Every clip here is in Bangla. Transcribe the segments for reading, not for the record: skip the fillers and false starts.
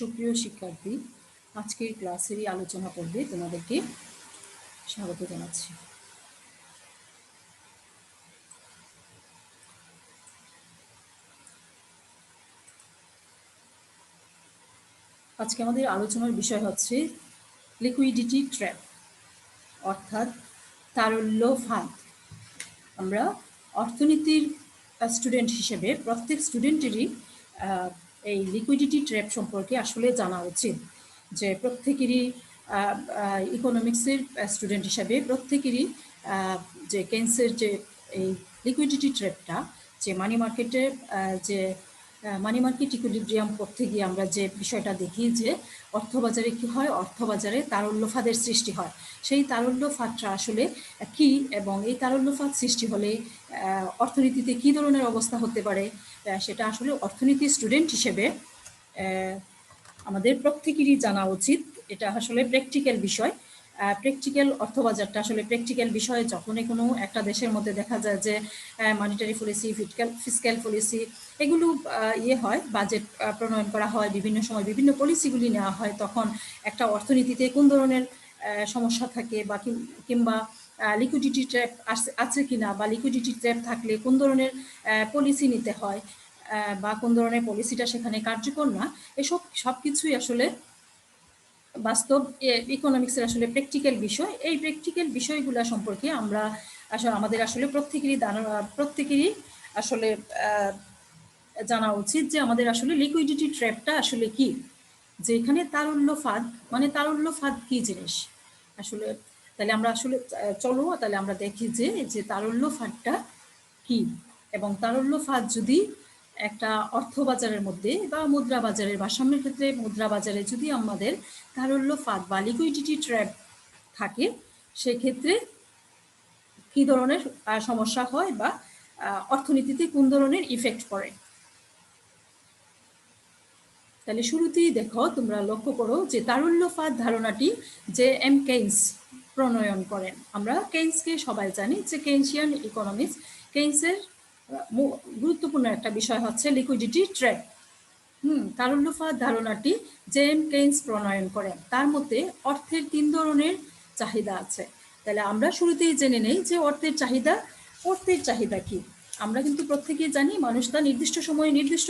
সুপ্রিয় শিক্ষার্থী, আজকের ক্লাসেরই আলোচনা পর্বে তোমাদেরকে স্বাগত জানাচ্ছি। আজকে আমাদের আলোচনার বিষয় হচ্ছে লিকুইডিটি ট্র্যাপ, অর্থাৎ তারল্য ফাঁদ। আমরা অর্থনীতির স্টুডেন্ট হিসেবে প্রত্যেক স্টুডেন্টেরই এই লিকুইডিটি ট্র্যাপ সম্পর্কে আসলে জানা উচিত, যে প্রত্যেকেরই ইকোনমিক্সের স্টুডেন্ট হিসাবে প্রত্যেকেরই যে কেন্সের যে এই লিকুইডিটি ট্র্যাপটা, যে মানি মার্কেটে যে মানি মার্কেট ইকুইলিব্রিয়াম করতে গিয়ে আমরা যে বিষয়টা দেখি যে অর্থবাজারে কি হয়, অর্থবাজারে তারল্য ফাঁদের সৃষ্টি হয়। সেই তারল্য ফাঁদটা আসলে কি, এবং এই তারল্য ফাঁদ সৃষ্টি হলে অর্থনীতিতে কি ধরনের অবস্থা হতে পারে, সেটা আসলে অর্থনীতি স্টুডেন্ট হিসেবে আমাদের প্রত্যেকেরই জানা উচিত। এটা আসলে প্র্যাকটিক্যাল বিষয়। প্র্যাকটিক্যাল অর্থবাজারটা আসলে প্র্যাকটিক্যাল বিষয়। যখনই কোনো একটা দেশের মধ্যে দেখা যায় যে মনিটারি পলিসি, ফিসক্যাল পলিসি এগুলো হয়, বাজেট প্রণয়ন করা হয়, বিভিন্ন সময় বিভিন্ন পলিসিগুলি নেওয়া হয়, তখন একটা অর্থনীতিতে কোন ধরনের সমস্যা থাকে বা কিংবা লিকুইডিটি ট্র্যাপ আছে কিনা, বা লিকুইডিটি ট্র্যাপ থাকলে কোন ধরনের পলিসি নিতে হয় বা কোন ধরনের পলিসিটা সেখানে কার্যকর না, সব কিছুই আসলে বাস্তব ইকোনমিক্সের আসলে প্র্যাকটিক্যাল বিষয়। এই প্র্যাকটিক্যাল বিষয়গুলো সম্পর্কে আমরা আসলে আমাদের আসলে প্রত্যেকেরই আসলে জানা উচিত যে আমাদের আসলে লিকুইডিটি ট্র্যাপটা আসলে কি, যে এখানে তারল্য ফাঁদ, মানে তারল্য ফাঁদ কি জিনিস আসলে। তাহলে আমরা আসলে চলো তাহলে আমরা দেখি যে তারল্য ফাঁদটা কি, এবং তারল্য ফাঁদ যদি একটা অর্থবাজারের মধ্যে বা মুদ্রা বাজারের ভারসাম্যের ক্ষেত্রে মুদ্রা বাজারে যদি আমাদের তারল্য ফাঁদ বা লিকুইডিটি ট্র্যাপ থাকে, সেক্ষেত্রে কী ধরনের সমস্যা হয় বা অর্থনীতিতে কোন ধরনের ইফেক্ট পড়ে। তাহলে শুরুতেই দেখো, তোমরা লক্ষ্য করো যে তারল্য ফাঁদ ধারণাটি যে এম কেইন্স প্রণয়ন করেন। আমরা কেইন্সকে সবাই জানি যে কেইনসিয়ান ইকোনমিক্স, কেইন্সের গুরুত্বপূর্ণ একটা বিষয় হচ্ছে লিকুইডিটি ট্র্যাপ। তারল্য ফাঁদ ধারণাটি যে এম কেইন্স প্রণয়ন করেন। তার মধ্যে অর্থের 3 ধরনের চাহিদা আছে। তাহলে আমরা শুরুতেই জেনে নেই যে অর্থের চাহিদা কি। আমরা কিন্তু প্রত্যেকেই জানি মানুষ তার নির্দিষ্ট সময়ে নির্দিষ্ট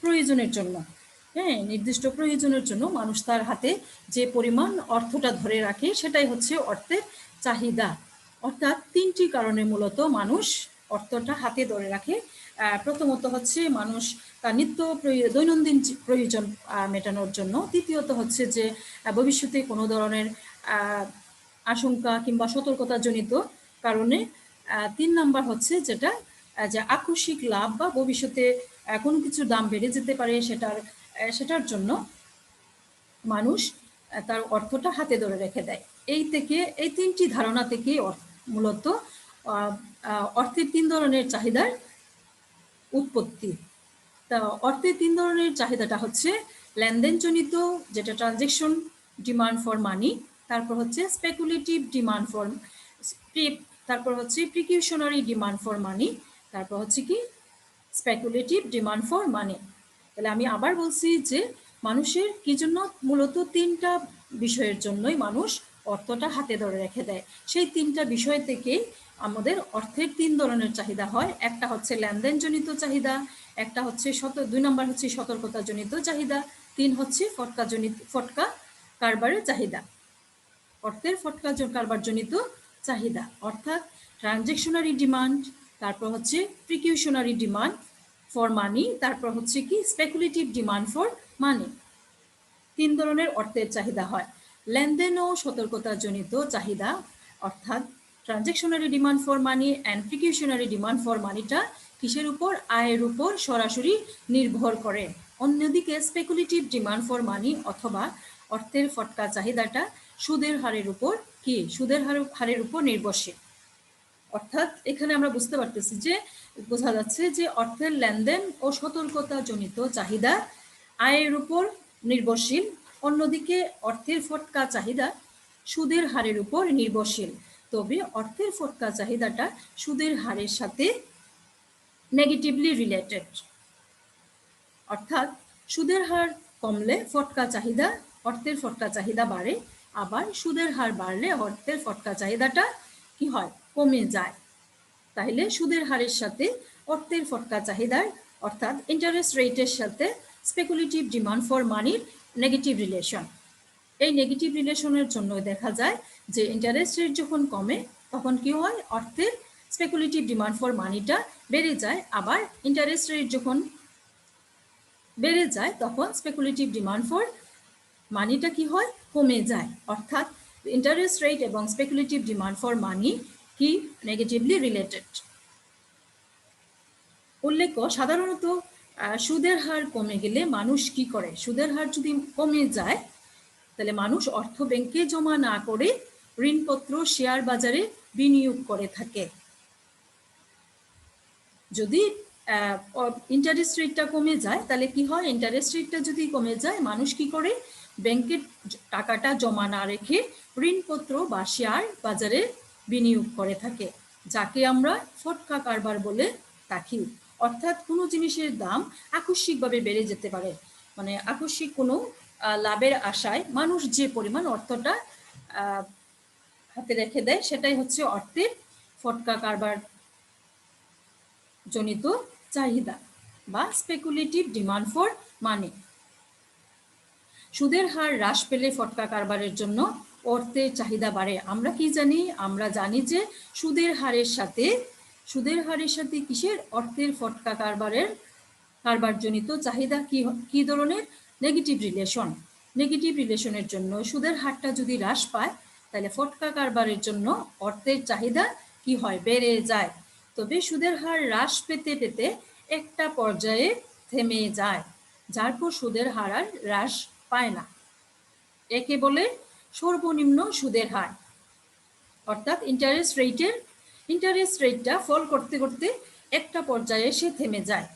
প্রয়োজনের জন্য, নির্দিষ্ট প্রয়োজনের জন্য মানুষ তার হাতে যে পরিমাণ অর্থটা ধরে রাখে সেটাই হচ্ছে অর্থের চাহিদা। অর্থাৎ 3টি কারণে মূলত মানুষ অর্থটা হাতে ধরে রাখে। প্রথমত হচ্ছে মানুষ তার দৈনন্দিন প্রয়োজন মেটানোর জন্য। দ্বিতীয়ত হচ্ছে যে ভবিষ্যতে কোনো ধরনের আশঙ্কা কিংবা সতর্কতাজনিত কারণে। 3 নাম্বার হচ্ছে যেটা যে আকস্মিক লাভ বা ভবিষ্যতে কোনো কিছুর দাম বেড়ে যেতে পারে, সেটার জন্য মানুষ তার অর্থটা হাতে ধরে রেখে দেয়। এই 3টি ধারণা থেকে মূলত অর্থের 3 ধরনের চাহিদার উৎপত্তি। তা অর্থের 3 ধরনের চাহিদাটা হচ্ছে লেনদেনজনিত, যেটা ট্রানজ্যাকশন ডিমান্ড ফর মানি, তারপর হচ্ছে স্পেকুলেটিভ ডিমান্ড ফর, তারপর হচ্ছে প্রিকিউশনারি ডিমান্ড ফর মানি, তারপর হচ্ছে কি স্পেকুলেটিভ ডিমান্ড ফর মানি। তাহলে আমি আবার বলছি যে মানুষের কি জন্য, মূলত 3টা বিষয়ের জন্যই মানুষ অর্থটা হাতে ধরে রেখে দেয়। সেই 3টা বিষয় থেকে আমাদের অর্থের 3 ধরনের চাহিদা হয়। একটা হচ্ছে লেনদেনজনিত চাহিদা, একটা হচ্ছে 2 নম্বর হচ্ছে সতর্কতাজনিত চাহিদা, 3 হচ্ছে ফটকা কারবারের চাহিদা। অর্থের ফটকা কারবারজনিত চাহিদা অর্থাৎ ট্রানজ্যাকশনারি ডিমান্ড, তারপর হচ্ছে প্রিকিউশনারি ডিমান্ড ফর মানি, তারপর হচ্ছে কি স্পেকুলেটিভ ডিমান্ড ফর মানি। 3 ধরনের অর্থের চাহিদা হয়। লেনদেন ও সতর্কতাজনিত চাহিদা অর্থাৎ transactionary demand for money and precautionary demand for মানিটা কিসের উপর, আয়ের উপর সরাসরি নির্ভর করে। অন্যদিকে স্পেকুলেটিভ ডিমান্ড ফর মানি অথবা অর্থের ফটকা চাহিদাটা সুদের হারের উপর সুদের হারের উপর নির্ভরশীল। অর্থাৎ এখানে আমরা বুঝতে পারতেছি যে বোঝা যাচ্ছে যে অর্থের লেনদেন ও সতর্কতাজনিত চাহিদা আয়ের উপর নির্ভরশীল, অন্যদিকে অর্থের ফটকা চাহিদা সুদের হারের উপর নির্ভরশীল। তবে অর্থের ফটকা চাহিদাটা সুদের হারের সাথে নেগেটিভলি রিলেটেড। অর্থাৎ সুদের হার কমলে ফটকা চাহিদা, অর্থের ফটকা চাহিদা বাড়ে, আবার সুদের হার বাড়লে অর্থের ফটকা চাহিদাটা কি হয়, কমে যায়। তাহলে সুদের হারের সাথে অর্থের ফটকা চাহিদার অর্থাৎ ইন্টারেস্ট রেটের সাথে স্পেকুলেটিভ ডিমান্ড ফর মানির নেগেটিভ রিলেশন। এই নেগেটিভ রিলেশনের জন্য দেখা যায় যে ইন্টারেস্ট রেট যখন কমে তখন কি হয়, অর্থের স্পেকুলেটিভ ডিমান্ড ফর মানিটা বেড়ে যায়, আবার ইন্টারেস্ট রেট যখন বেড়ে যায় তখন স্পেকুলেটিভ ডিমান্ড ফর মানিটা কি হয়, কমে যায়। অর্থাৎ ইন্টারেস্ট রেট এবং স্পেকুলেটিভ ডিমান্ড ফর মানি কি নেগেটিভলি রিলেটেড। উল্লেখ্য, সাধারণত সুদের হার কমে গেলে মানুষ কি করে, সুদের হার যদি কমে যায় তাহলে মানুষ অর্থ ব্যাংকে জমা না করে ঋণপত্র শেয়ার বাজারে বিনিয়োগ করে থাকে। যদি ইন্টারেস্ট রেটটা কমে যায় তাহলে কি হয়, ইন্টারেস্ট রেটটা যদি কমে যায় মানুষ কি করে, ব্যাংকের টাকাটা জমা না রেখে ঋণপত্র বা শেয়ার বাজারে বিনিয়োগ করে থাকে, যাকে আমরা ফটকা কারবার বলে থাকি। অর্থাৎ কোনো জিনিসের দাম আকস্মিকভাবে বেড়ে যেতে পারে, মানে আকস্মিক কোনো লাভের আশায় মানুষ যে পরিমাণ অর্থটা হাতে রেখে দেয় সেটাই হচ্ছে অর্থের ফটকা কারবার জনিত চাহিদা বা স্পেকুলেটিভ ডিমান্ড ফর মানি। সুদের হার হ্রাস পেলে ফটকা কারবারের জন্য অর্থের চাহিদা বাড়ে। আমরা কি জানি, আমরা জানি যে সুদের হারের সাথে কিসের, অর্থের ফটকা কারবারজনিত চাহিদা কি ধরনের, নেগেটিভ রিলেশন। নেগেটিভ রিলেশনের জন্য সুদের হারটা যদি হ্রাস পায় তাহলে ফটকা কারবারের জন্য অর্থের চাহিদা কি হয়, বেড়ে যায়। তবে সুদের হার হ্রাস পেতে পেতে একটা পর্যায়ে থেমে যায়, যার পর সুদের হার আর হ্রাস পায় না। একে বলে সর্বনিম্ন সুদের হার। অর্থাৎ ইন্টারেস্ট রেটটা ফল করতে করতে একটা পর্যায়ে এসে থেমে যায়,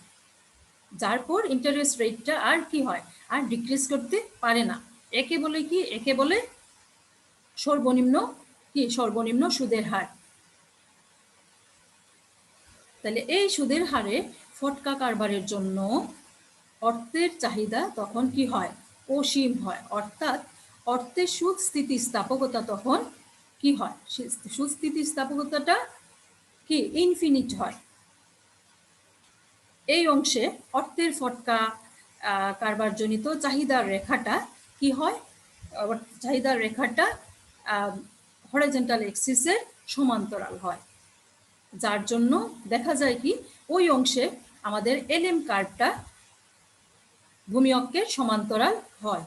যার পর ইন্টারেস্ট রেটটা আর কি হয়, আর ডিক্রিজ করতে পারে না। একে বলে কি, একে বলে সর্বনিম্ন সুদের হার। তাহলে এই সুদের হারে ফটকা কারবারের জন্য অর্থের চাহিদা তখন কি হয়, অসীম হয়। অর্থাৎ অর্থের সুদ স্থিতিস্থাপকতা তখন কি হয়, সুদ স্থিতিস্থাপকতাটা কি ইনফিনিট হয়। এই অংশে অর্থের ফটকা কারবারজনিত চাহিদার রেখাটা কি হয়, চাহিদার রেখাটা হরিজন্টাল এক্সিসের সমান্তরাল হয়, যার জন্য দেখা যায় কি ওই অংশে আমাদের এলএম কার্ভটা ভূমি অক্ষের সমান্তরাল হয়।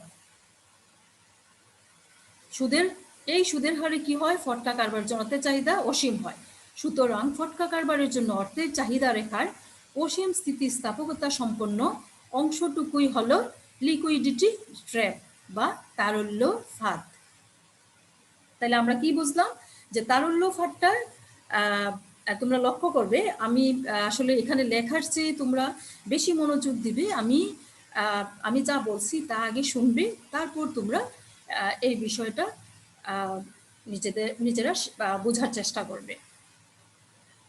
সুদের হারে কি হয়, ফটকা কারবার জন্য অর্থের চাহিদা অসীম হয়। সুতরাং ফটকা কারবারের জন্য অর্থের চাহিদা রেখার অসীম স্থিতিস্থাপকতা সম্পন্ন অংশটুকুই হলো লিকুইডিটি ট্র্যাপ বা তারল্য ফাঁদ। তাহলে আমরা কি বুঝলাম, যে তারল্য ফাঁদটার তোমরা লক্ষ্য করবে, আমি আসলে এখানে লেখার চেয়ে তোমরা বেশি মনোযোগ দিবে। আমি যা বলছি তা আগে শুনবে, তারপর তোমরা এই বিষয়টা নিজেরা বোঝার চেষ্টা করবে।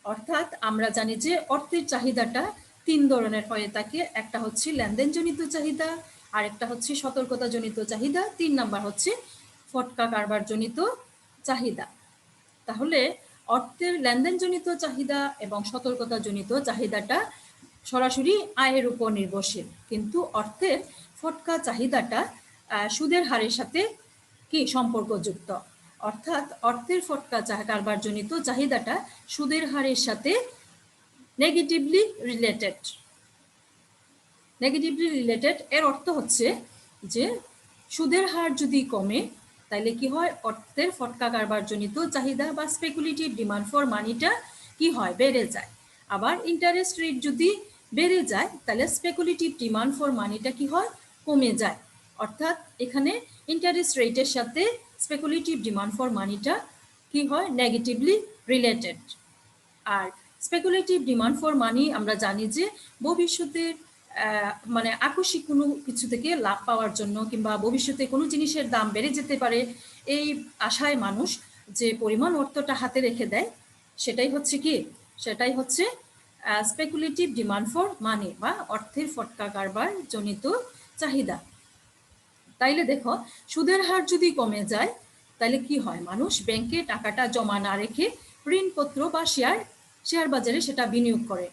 অর্থাৎ আমরা জানি যে অর্থের চাহিদাটা 3 ধরনের হয়ে থাকে। একটা হচ্ছে লেনদেনজনিত চাহিদা, আর একটা হচ্ছে সতর্কতাজনিত চাহিদা, 3 নাম্বার হচ্ছে ফটকা কারবারজনিত চাহিদা। তাহলে অর্থের লেনদেনজনিত চাহিদা এবং সতর্কতাজনিত চাহিদাটা সরাসরি আয়ের উপর নির্ভরশীল, কিন্তু অর্থের ফটকা চাহিদাটা সুদের হারের সাথে কি সম্পর্কযুক্ত। অর্থাৎ অর্থের ফটকা কারবারজনিত চাহিদাটা সুদের হারের সাথে নেগেটিভলি রিলেটেড। এর অর্থ হচ্ছে যে সুদের হার যদি কমে তাহলে কি হয়, অর্থের ফটকা কারবারজনিত চাহিদা বা স্পেকুলেটিভ ডিমান্ড ফর মানিটা কি হয়, বেড়ে যায়। আবার ইন্টারেস্ট রেট যদি বেড়ে যায় তাহলে স্পেকুলেটিভ ডিমান্ড ফর মানিটা কি হয়, কমে যায়। অর্থাৎ এখানে ইন্টারেস্ট রেটের সাথে স্পেকুলেটিভ ডিমান্ড ফর মানিটা কি হয়, নেগেটিভলি রিলেটেড। আর স্পেকুলেটিভ ডিমান্ড ফর মানি আমরা জানি যে ভবিষ্যতে মানে আকস্মিক কোনো কিছু থেকে লাভ পাওয়ার জন্য কিংবা ভবিষ্যতে কোনো জিনিসের দাম বেড়ে যেতে পারে এই আশায় মানুষ যে পরিমাণ অর্থটা হাতে রেখে দেয় সেটাই হচ্ছে স্পেকুলেটিভ ডিমান্ড ফর মানি বা অর্থের ফটকা কারবার জনিত চাহিদা। তাইলে দেখো সুদের হার যদি কমে যায় তাহলে কি হয়, মানুষ ব্যাংকে টাকাটা জমা না রেখে ঋণপত্র বা শেয়ার বাজারে সেটা বিনিয়োগ করে,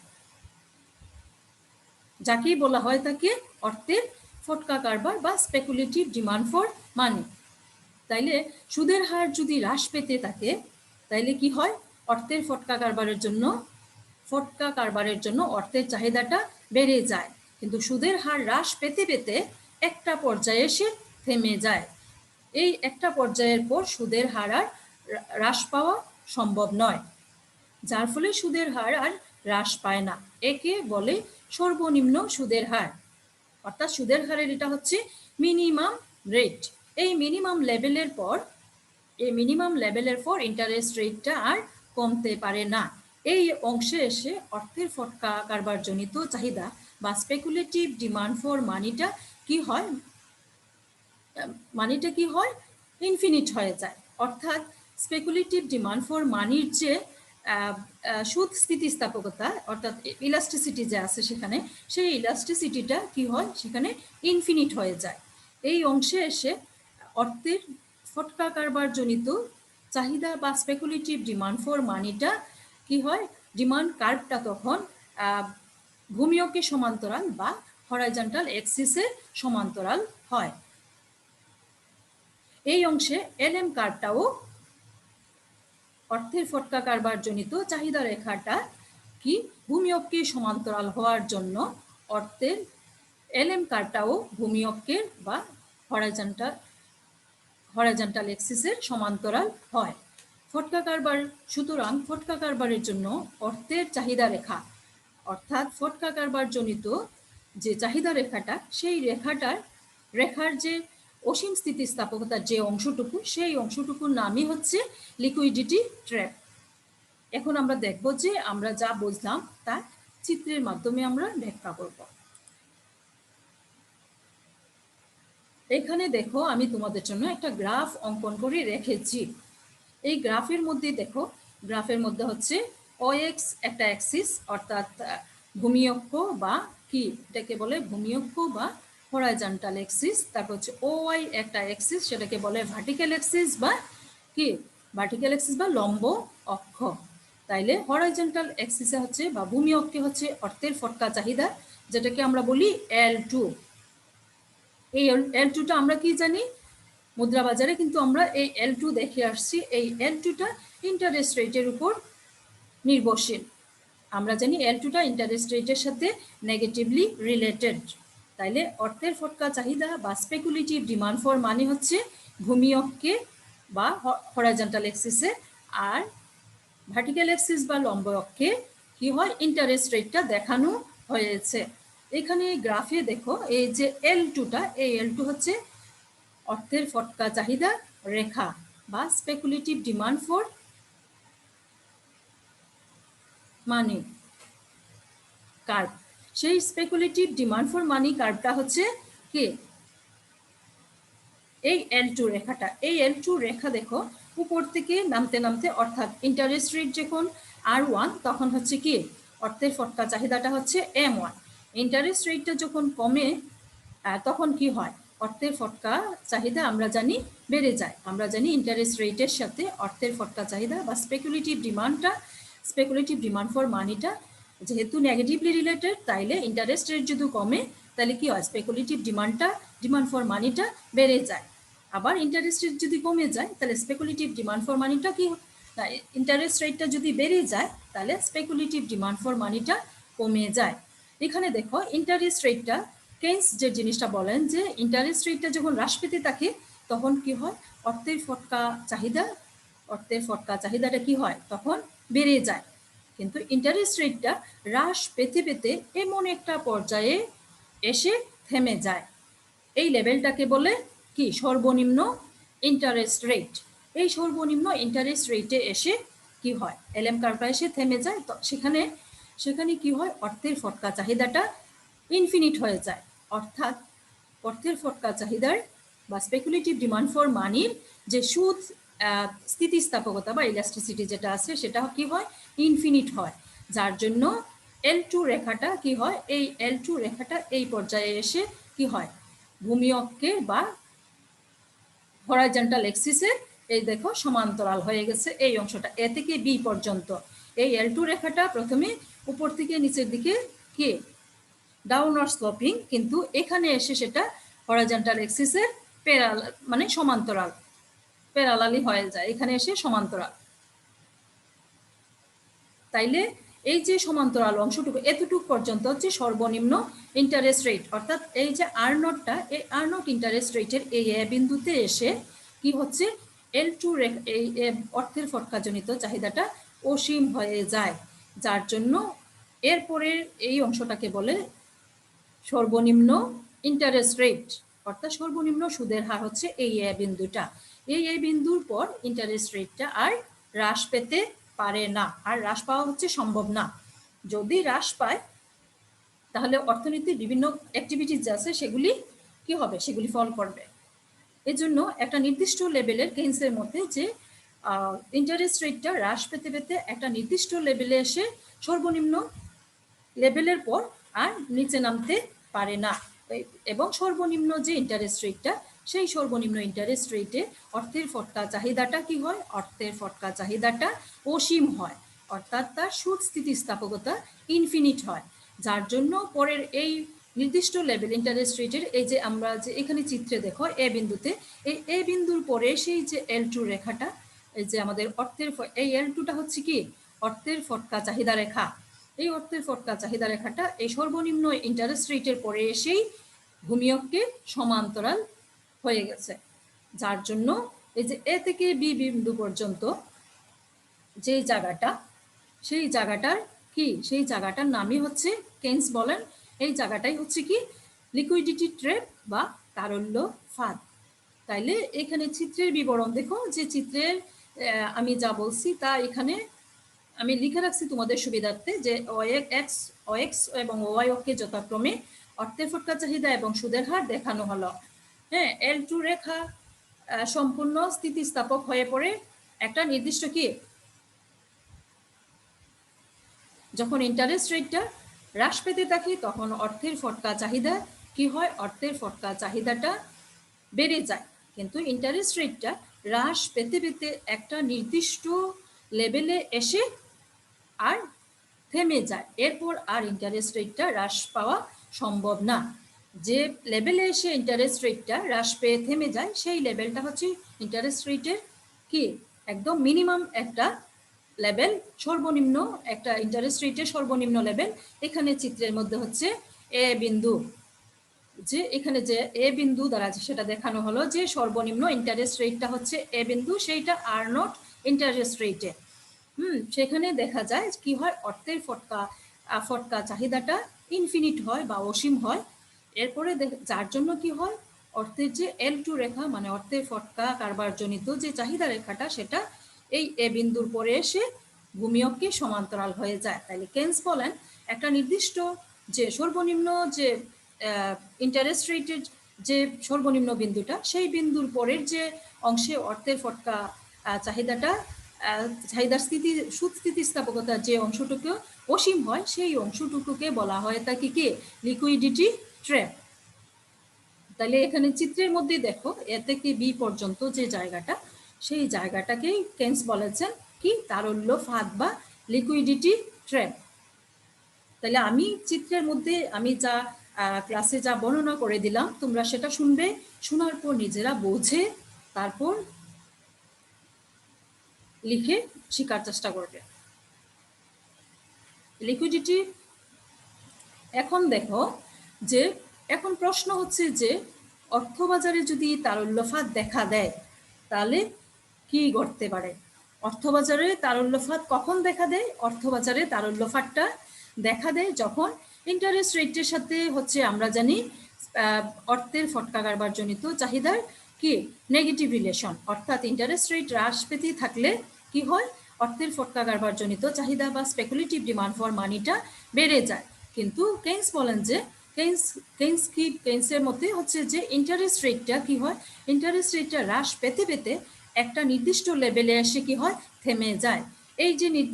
যাকেই বলা হয় তাকে অর্থের ফটকা কারবার বা স্পেকুলেটিভ ডিমান্ড ফর মানি। তাইলে সুদের হার যদি হ্রাস পেতে থাকে তাইলে কি হয়, অর্থের ফটকা কারবারের জন্য অর্থের চাহিদাটা বেড়ে যায়, কিন্তু সুদের হার হ্রাস পেতে পেতে একটা পর্যায়ে এসে থেমে যায়। এই একটা পর্যায়ের পর সুদের হার আর হ্রাস পাওয়া সম্ভব নয়, যার ফলে সুদের হার আর হ্রাস পায় না। একে বলে সর্বনিম্ন সুদের হার, অর্থাৎ সুদের হারের এটা হচ্ছে মিনিমাম রেট। এই মিনিমাম লেভেলের পর ইন্টারেস্ট রেটটা আর কমতে পারে না। এই অংশে এসে অর্থের ফটকা কারবারজনিত চাহিদা বা স্পেকুলেটিভ ডিমান্ড ফর মানিটা কি হয় ইনফিনিট হয়ে যায়। অর্থাৎ স্পেকুলেটিভ ডিমান্ড ফর মানির যে সুদ স্থিতিস্থাপকতা অর্থাৎ ইলাস্টিসিটি যে আছে সেখানে, সেই ইলাস্টিসিটিটা কি হয় সেখানে ইনফিনিট হয়ে যায়। এই অংশে এসে অর্থের ফটকা কারবারজনিত চাহিদা বা স্পেকুলেটিভ ডিমান্ড ফর মানিটা কি হয়, ডিমান্ড কার্ভটা তখন ভূমিয়কে সমান্তরাল বা হরাইজন্টাল এক্সিসের সমান্তরাল হয়। এই অংশে এলএম কার্ভটাও অর্থের ফটকা কারবারজনিত চাহিদা রেখাটা কি ভূমিয়ককে সমান্তরাল হওয়ার জন্য অর্থের এলএম কার্ভটাও ভূমিয়কের বা হরাইজন্টাল এক্সিসের সমান্তরাল হয়। সুতরাং ফটকা কারবারের জন্য অর্থের চাহিদা রেখা অর্থাৎ ফটকা কারবারজনিত যে চাহিদা রেখাটা, সেই রেখার যে অসীম স্থিতিস্থাপকতার যে অংশটুকু, সেই অংশটুকুর নামই হচ্ছে লিকুইডিটি ট্র্যাপ। এখন আমরা দেখব যে আমরা যা বুঝলাম তা চিত্রের মাধ্যমে আমরা ব্যাখ্যা করব। এখানে দেখো আমি তোমাদের জন্য একটা গ্রাফ অঙ্কন করে রেখেছি। এই গ্রাফের মধ্যে হচ্ছে OX একটা অ্যাক্সিস অর্থাৎ ভূমিয়ক্ষ বা কি এটাকে বলে ভূমিয়ক্ষ বা হরাইজন্টাল অ্যাক্সিস, তারপর হচ্ছে OY একটা অ্যাক্সিস, সেটাকে বলে ভার্টিক্যাল অ্যাক্সিস বা লম্ব অক্ষ। তাইলে হরাইজন্টাল অ্যাক্সিসে হচ্ছে বা ভূমি অক্ষে হচ্ছে অর্থের ফটকা চাহিদা, যেটাকে আমরা বলি L2। এই L2টা আমরা কি জানি, মুদ্রা বাজারে কিন্তু আমরা এই L2 দেখে আসছি। এই L2টা ইন্টারেস্ট রেটের উপর নির্ভরশীল। আমরা জানি L2টা ইন্টারেস্ট রেটের সাথে নেগেটিভলি রিলেটেড। তাইলে অর্থের ফটকা চাহিদা বা স্পেকুলেটিভ ডিমান্ড ফর মানি হচ্ছে ভূমি অক্ষে বা হরাইজন্টাল এক্সিসে, আর ভার্টিক্যাল এক্সিস বা লম্ব অক্ষে কি হয় ইন্টারেস্ট রেটটা দেখানো হয়েছে। এখানে গ্রাফে দেখো এই যে L2টা, এই L2 হচ্ছে অর্থের ফটকা চাহিদা রেখা বা speculative demand for money curve. সেই স্পেকুলেটিভ ডিমান্ড ফর মানি কার্ভটা হচ্ছে কি এই L2 রেখাটা। এই L2 রেখা দেখো উপর থেকে নামতে নামতে, অর্থাৎ ইন্টারেস্ট রেট যখন R1 তখন হচ্ছে কি অর্থের ফটকা চাহিদাটা হচ্ছে M1। ইন্টারেস্ট রেটটা যখন কমে তখন কি হয়, অর্থের ফটকা চাহিদা আমরা জানি বেড়ে যায়। আমরা জানি ইন্টারেস্ট রেটের সাথে অর্থের ফটকা চাহিদা বা স্পেকুলেটিভ ডিমান্ড ফর মানিটা যেহেতু নেগেটিভলি রিলেটেড, তাইলে ইন্টারেস্ট রেট যদি কমে তাহলে কি হয়, স্পেকুলেটিভ ডিমান্ড ফর মানিটা বেড়ে যায়। আবার ইন্টারেস্ট রেট যদি কমে যায় তাহলে স্পেকুলেটিভ ডিমান্ড ফর মানিটা কি, ইন্টারেস্ট রেটটা যদি বেড়ে যায় তাহলে স্পেকুলেটিভ ডিমান্ড ফর মানিটা কমে যায়। এখানে দেখো ইন্টারেস্ট রেটটা, কেইন্স যে জিনিসটা বলেন যে ইন্টারেস্ট রেটটা যখন হ্রাস পেতে থাকে তখন কি হয়, অর্থের ফটকা চাহিদাটা কি হয় তখন বেড়ে যায়। কিন্তু ইন্টারেস্ট রেটটা হ্রাস পেতে পেতে এমন একটা পর্যায়ে এসে থেমে যায়। এই লেভেলটাকে বলে কি সর্বনিম্ন ইন্টারেস্ট রেট। এই সর্বনিম্ন ইন্টারেস্ট রেটে এসে কি হয়, এলএম কার্ভটা এসে থেমে যায়। তো সেখানে কি হয়, অর্থের ফটকা চাহিদাটা ইনফিনিট হয়ে যায়। অর্থাৎ অর্থের ফটকা চাহিদার বা স্পেকুলেটিভ ডিমান্ড ফর মানির যে সুদ স্থিতিস্থাপকতা বা ইলাস্টিসিটি যেটা আছে সেটা কি হয় ইনফিনিট হয়, যার জন্য L2 রেখাটা কি হয়, এই L2 রেখাটা এই পর্যায়ে এসে কি হয় ভূমি অক্ষের বা হরাইজন্টাল এক্সিসের এই দেখো সমান্তরাল হয়ে গেছে এই অংশটা, এ থেকে বি পর্যন্ত। এই L2 রেখাটা প্রথমে উপর থেকে নিচের দিকে কি ডাউনওয়ার্ড স্লোপিং, কিন্তু এখানে এসে সেটা হরাইজন্টাল এক্সিসের মানে সমান্তরাল, প্যারালালি হয়ে যায়, এখানে এসে সমান্তরাল। তাইলে এই যে সমান্তরাল অংশটুকু এতটুকু পর্যন্ত হচ্ছে সর্বনিম্ন ইন্টারেস্ট রেট, অর্থাৎ এই যে R0টা, এই R0 ইন্টারেস্ট রেটের এই এ বিন্দুতে এসে কি হচ্ছে L2 এই অর্থের ফটকাজনিত চাহিদাটা অসীম হয়ে যায়, যার জন্য এরপরের এই অংশটাকে বলে সর্বনিম্ন ইন্টারেস্ট রেট, অর্থাৎ সর্বনিম্ন সুদের হার হচ্ছে এই এ বিন্দুটা। এই এ বিন্দুর পর ইন্টারেস্ট রেটটা আর হ্রাস পেতে পারে না, আর হ্রাস পাওয়া হচ্ছে সম্ভব না। যদি হ্রাস পায় তাহলে অর্থনীতির বিভিন্ন অ্যাক্টিভিটিস আছে সেগুলি কি হবে, সেগুলি ফল করবে। এজন্য একটা নির্দিষ্ট লেভেলের কেইন্সের মধ্যে যে ইন্টারেস্ট রেটটা হ্রাস পেতে পেতে একটা নির্দিষ্ট লেভেলে এসে সর্বনিম্ন লেভেলের পর আর নিচে নামতে পারে না, এবং সর্বনিম্ন যে ইন্টারেস্ট রেটটা, সেই সর্বনিম্ন ইন্টারেস্ট রেটে অর্থের ফটকা চাহিদাটা কি হয়, অর্থের ফটকা চাহিদাটা অসীম হয়, অর্থাৎ তার সুদ স্থিতিস্থাপকতা ইনফিনিট হয়, যার জন্য পরের এই নির্দিষ্ট লেভেল ইন্টারেস্ট রেটের এই যে আমরা যে এখানে চিত্রে দেখো এ বিন্দুতে, এই এ বিন্দুর পরে সেই যে L2 রেখাটা, এই যে আমাদের অর্থের এই L2টা হচ্ছে কি অর্থের ফটকা চাহিদা রেখা। এই অর্থের ফটকা চাহিদা রেখাটা এই সর্বনিম্ন ইন্টারেস্ট রেটের পরে এসেই ভূমিয়ককে সমান্তরাল হয়ে গেছে, যার জন্য এই যে এ থেকে বি বিন্দু পর্যন্ত যে জায়গাটা, সেই জায়গাটার কি, সেই জায়গাটার নামই হচ্ছে কেইন্স বলেন এই জায়গাটাই হচ্ছে কি লিকুইডিটি ট্র্যাপ বা তারল্য ফাঁদ। তাইলে এখানে চিত্রের বিবরণ দেখো, যে চিত্রের আমি যা বলছি তা এখানে আমি লিখে রাখছি তোমাদের সুবিধার্থে, যে OX এবং OY অক্ষে যথাক্রমে অর্থের ফটকা চাহিদা এবং সুদের হার দেখানো হলো। হ্যাঁ, L2 রেখা সম্পূর্ণ স্থিতিস্থাপক হয়ে পড়ে একটা নির্দিষ্ট কি, যখন ইন্টারেস্ট রেটটা হ্রাস পেতে থাকে তখন অর্থের ফটকা চাহিদা কি হয়, অর্থের ফটকা চাহিদাটা বেড়ে যায়, কিন্তু ইন্টারেস্ট রেটটা হ্রাস পেতে পেতে একটা নির্দিষ্ট লেভেলে এসে আর থেমে যায়, এরপর আর ইন্টারেস্ট রেটটা হ্রাস পাওয়া সম্ভব না। যে লেভেলে এসে ইন্টারেস্ট রেটটা হ্রাস পেয়ে থেমে যায় সেই লেভেলটা হচ্ছে ইন্টারেস্ট রেটের কি একদম মিনিমাম একটা লেভেল, সর্বনিম্ন একটা ইন্টারেস্ট রেটের সর্বনিম্ন লেভেল। এখানে চিত্রের মধ্যে হচ্ছে এ বিন্দু, যে এখানে যে এ বিন্দু দ্বারা সেটা দেখানো হলো যে সর্বনিম্ন ইন্টারেস্ট রেটটা হচ্ছে এ বিন্দু, সেইটা R0 ইন্টারেস্ট রেটে। সেখানে দেখা যায় কি হয়, অর্থের ফটকা চাহিদাটা ইনফিনিট হয় বা অসীম হয়। এরপরে যার জন্য কি হয়, অর্থের যে L2 রেখা মানে অর্থের ফটকা কারবারজনিত যে চাহিদা রেখাটা, সেটা এই এ বিন্দুর পরে এসে ভূমিয়ককে সমান্তরাল হয়ে যায়। তাহলে কেইন্স বলেন একটা নির্দিষ্ট যে সর্বনিম্ন যে ইন্টারেস্ট রেটের যে সর্বনিম্ন বিন্দুটা, সেই বিন্দুর পরের যে অংশে অর্থের ফটকা চাহিদাটা চাহিদার সুদ স্থিতিস্থাপকতার যে অংশটুকু অসীম হয়, সেই অংশটুকুকে বলা হয় তাকে কি লিকুইডিটি ট্র্যাপ। তাহলে এখানে চিত্রের মধ্যে দেখো এ থেকে বি পর্যন্ত যে জায়গাটা, সেই জায়গাটাকেই কেইন্স বলেছেন কি তারল্য ফাঁদ বা লিকুইডিটি ট্র্যাপ। তাহলে আমি চিত্রের মধ্যে আমি যা ক্লাসে যা বর্ণনা করে দিলাম তোমরা সেটা শুনবে, শোনার পর নিজেরা বোঝে তারপর লিখে শেখার চেষ্টা করবে। লিকুইডিটি এখন দেখো যে এখন প্রশ্ন হচ্ছে যে অর্থবাজারে যদি তারল্যফাত দেখা দেয় তাহলে কি ঘটতে পারে। অর্থবাজারে তারল্যফাত কখন দেখা দেয়? অর্থবাজারে তারল্যফাতটা দেখা দেয় যখন ইন্টারেস্ট রেটের সাথে হচ্ছে আমরা জানি অর্থের ফটকা কারবারজনিত চাহিদার কি নেগেটিভ রিলেশন, অর্থাৎ ইন্টারেস্ট রেট হ্রাস পেতে থাকলে কি হয়, অর্থের ফটকা কারবারজনিত চাহিদা বা স্পেকুলেটিভ ডিমান্ড ফর মানিটা বেড়ে যায়। কিন্তু কেইন্স বলেন যে কেইন্সের মতে হচ্ছে যে ইন্টারেস্ট রেটটা কি হয়, ইন্টারেস্ট রেটটা হ্রাস পেতে পেতে একটা নির্দিষ্ট লেভেলে এসে কি হয় থেমে যায়। এই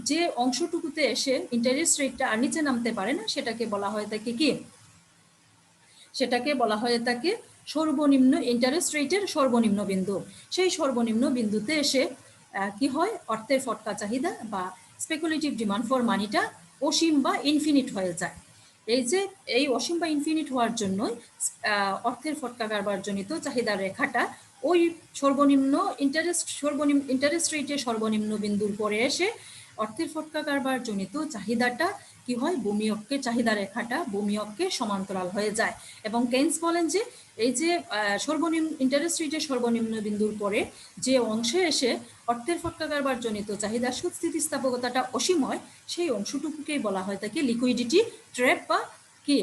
যে অংশটুকুতে এসে ইন্টারেস্ট রেটটা আর নিচে নামতে পারে না, সেটাকে বলা হয় থাকে কি, সেটাকে বলা হয় থাকে সর্বনিম্ন ইন্টারেস্ট রেটের সর্বনিম্ন বিন্দু। সেই সর্বনিম্ন বিন্দুতে এসে কি হয়, অর্থের ফটকা চাহিদা বা স্পেকুলেটিভ ডিমান্ড ফর মানিটা অসীম বা ইনফিনিট হয়ে যায়। এই যে এই অসীম বা ইনফিনিট হওয়ার জন্যই অর্থের ফটকা কারবারজনিত চাহিদার রেখাটা ওই সর্বনিম্ন ইন্টারেস্ট রেটের সর্বনিম্ন বিন্দুর পরে এসে অর্থের ফটকা কারবারজনিত চাহিদাটা কি হয়, ভূমি-অক্ষে চাহিদা রেখাটা ভূমি-অক্ষে সমান্তরাল হয়ে যায়। এবং কেইন্স বলেন যে এই যে সর্বনিম্ন ইন্টারেস্ট রেটের সর্বনিম্ন বিন্দুর পরে যে অংশে এসে অর্থের ফটকা কারবারজনিত চাহিদার স্থিতিস্থাপকতাটা অসীম হয়, সেই অংশটুকুকেই বলা হয় তাকে লিকুইডিটি ট্র্যাপ বা কি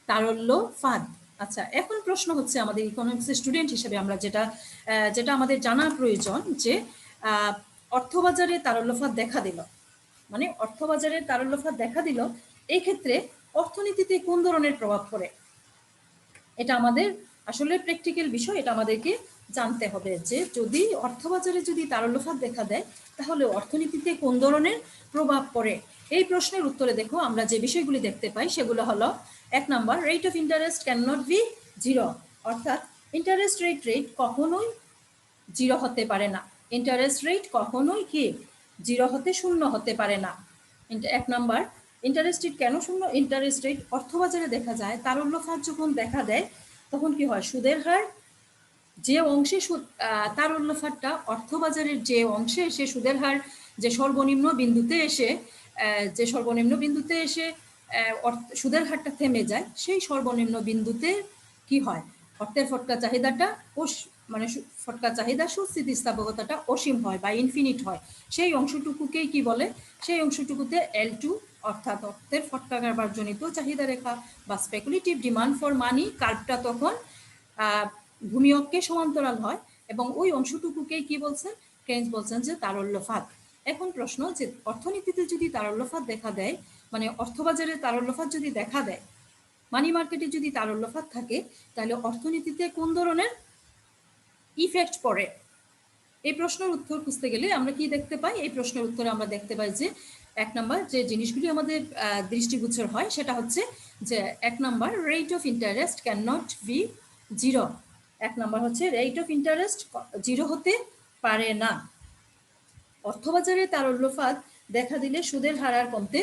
তারল্য ফাঁদ। আচ্ছা, এখন প্রশ্ন হচ্ছে আমাদের ইকোনমিক্সের স্টুডেন্ট হিসেবে আমরা যেটা আমাদের জানা প্রয়োজন যে অর্থবাজারে তারল্য ফাঁদ দেখা দিল, মানে অর্থবাজারে তারল্য ফাঁদ দেখা দিল, এই ক্ষেত্রে অর্থনীতিতে কোন ধরনের প্রভাব পড়ে? এটা আমাদের আসলে প্র্যাকটিক্যাল বিষয়, এটা আমাদেরকে জানতে হবে যে যদি অর্থবাজারে যদি তারল্য ফাঁদ দেখা দেয় তাহলে অর্থনীতিতে কোন ধরনের প্রভাব পড়ে। এই প্রশ্নের উত্তরে দেখো আমরা যে বিষয়গুলি দেখতে পাই সেগুলো হলো, 1 number, rate of interest can not be zero, অর্থাৎ ইন্টারেস্ট রেট কখনোই জিরো হতে পারে না। ইন্টারেস্ট রেট কখনোই কি জিরো হতে শূন্য হতে পারে না। 1 নাম্বার, ইন্টারেস্ট রেট কেন শূন্য? ইন্টারেস্ট রেট অর্থবাজারে দেখা যায় তারল্য ফাঁদ যখন দেখা দেয় তখন কি হয়, সুদের হার যে অংশে তারল্য ফাঁদটা অর্থবাজারের যে অংশে এসে সুদের হার যে সর্বনিম্ন বিন্দুতে এসে সুদের হারটা থেমে যায়, সেই সর্বনিম্ন বিন্দুতে কি হয়, অর্থের ফটকা চাহিদাটা মানে ফটকা চাহিদা সুস্থিতিস্থাপকতাটা অসীম হয় বা ইনফিনিট হয়। সেই অংশটুকুকেই কি বলে, সেই অংশটুকুতে L2 অর্থাৎ অর্থের ফটকা কারবারজনিত চাহিদা রেখা বা স্পেকুলেটিভ ডিমান্ড ফর মানি কার্ভটা তখন ভূমি-অক্ষে সমান্তরাল হয় এবং ওই অংশটুকুকেই কি বলছেন, কেইন্স বলছেন যে তারল্য ফাঁদ। এখন প্রশ্ন যে অর্থনীতিতে যদি তারল্য ফাঁদ দেখা দেয়, মানে অর্থবাজারে তারল্য ফাঁদ যদি দেখা দেয়, মানি মার্কেটে যদি তারল্য ফাঁদ থাকে, তাহলে অর্থনীতিতে কোন ধরনের ইফেক্ট পড়ে? এই প্রশ্নের উত্তর খুঁজতে গেলে আমরা কি দেখতে পাই? এই প্রশ্নের উত্তরে আমরা দেখতে পাই যে 1 নাম্বার যে জিনিসগুলি আমাদের দৃষ্টিগোচর হয় সেটা হচ্ছে যে 1 number, rate of interest can not be zero. 1 number হচ্ছে রেট অফ ইন্টারেস্ট জিরো হতে পারে না। অর্থবাজারে তারল্য ফাঁদ দেখা দিলে সুদের হার আর কমতে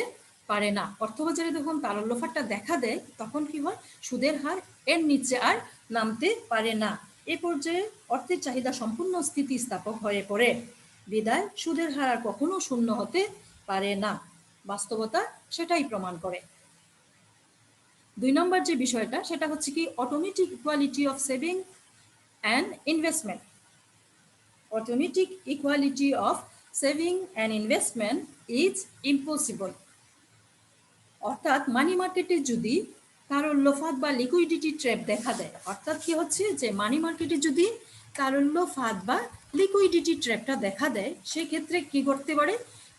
পারে না। অর্থবাজারে যখন তারল্য ফাঁদটা দেখা দেয় তখন কি হয়, সুদের হার এর নিচে আর নামতে পারে না। এই পর্যায়ে অর্থের চাহিদা সম্পূর্ণ স্থিতিস্থাপক হয়ে পড়ে, বিদায় সুদের হার আর কখনো শূন্য হতে পারে না। বাস্তবতা সেটাই প্রমাণ করে। 2 নম্বর যে বিষয়টা সেটা হচ্ছে কি, automatic equality of saving and investment. Automatic equality of saving and investment is impossible. অর্থাৎ মানি মার্কেটে যদি তারল্য ফাঁদ বা লিকুইডিটি ট্র্যাপ দেখা দেয়, অর্থাৎ কি হচ্ছে যে মানি মার্কেটে যদি তারল্য ফাঁদ বা লিকুইডিটি ট্র্যাপটা দেখা দেয়, সেক্ষেত্রে কি করতে পারে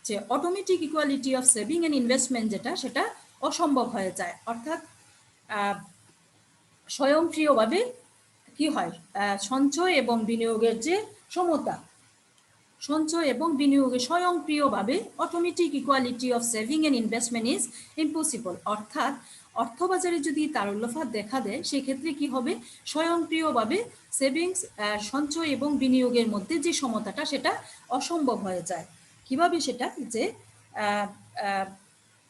যে automatic equality of saving and investment যেটা, সেটা অসম্ভব হয়ে যায়। অর্থাৎ স্বয়ংক্রিয়ভাবে কি হয়, সঞ্চয় এবং বিনিয়োগের যে সমতা, সঞ্চয় এবং বিনিয়োগে স্বয়ংক্রিয়ভাবে automatic equality of saving and investment is impossible. অর্থাৎ অর্থবাজারে যদি তারল্য ফাঁদ দেখা দেয় সেক্ষেত্রে কি হবে, স্বয়ংক্রিয়ভাবে সেভিংস সঞ্চয় এবং বিনিয়োগের মধ্যে যে সমতাটা সেটা অসম্ভব হয়ে যায়। কিভাবে সেটা, যে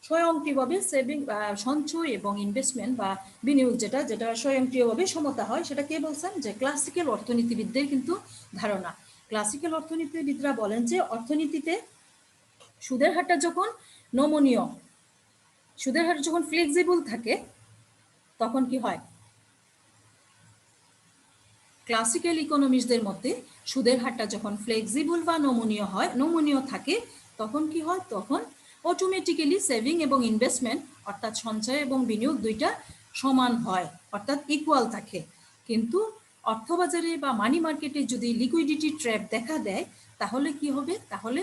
স্বয়ংক্রিয়ভাবে সেভিং সঞ্চয় এবং ইনভেস্টমেন্ট বা বিনিয়োগ যেটা স্বয়ংক্রিয়ভাবে সমতা হয়, সেটা কে বলছেন, যে ক্লাসিক্যাল অর্থনীতিবিদদের কিন্তু ধারণা। ক্লাসিক্যাল অর্থনীতিবিদরা বলেন যে অর্থনীতিতে সুদের হারটা যখন নমনীয়, সুদের হার যখন ফ্লেক্সিবল থাকে তখন কি হয়, ক্লাসিক্যাল ইকোনমিস্টদের মতে সুদের হারটা যখন ফ্লেক্সিবল বা নমনীয় থাকে তখন কি হয়, তখন অটোমেটিক্যালি সেভিং এবং ইনভেস্টমেন্ট অর্থাৎ সঞ্চয় এবং বিনিয়োগ দুইটা সমান হয়, অর্থাৎ ইকুয়াল থাকে। কিন্তু অর্থবাজারে বা মানি মার্কেটে যদি লিকুইডিটি ট্র্যাপ দেখা দেয় তাহলে কি হবে, তাহলে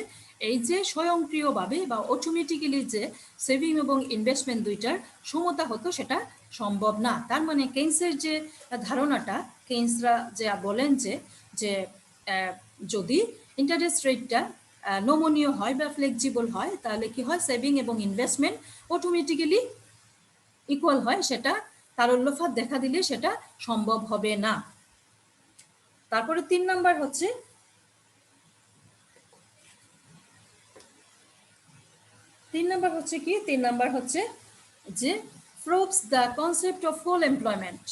এই যে স্বয়ংক্রিয়ভাবে বা অটোমেটিক্যালি যে সেভিং এবং ইনভেস্টমেন্ট দুইটার সমতা হতো সেটা সম্ভব না। তার মানে কেইন্সের যে ধারণাটা, কেইন্সরা যে বলেন যে যদি ইন্টারেস্ট রেটটা নমনীয় হয় বা ফ্লেক্সিবল হয় তাহলে কি হয়, সেভিং এবং ইনভেস্টমেন্ট অটোমেটিক্যালি ইকুয়াল হয়, সেটা তারল্য ফাঁদ দেখা দিলে সেটা সম্ভব হবে না। তারপরে 3 নাম্বার হচ্ছে কি 3 নাম্বার হচ্ছে যে proves the concept of full employment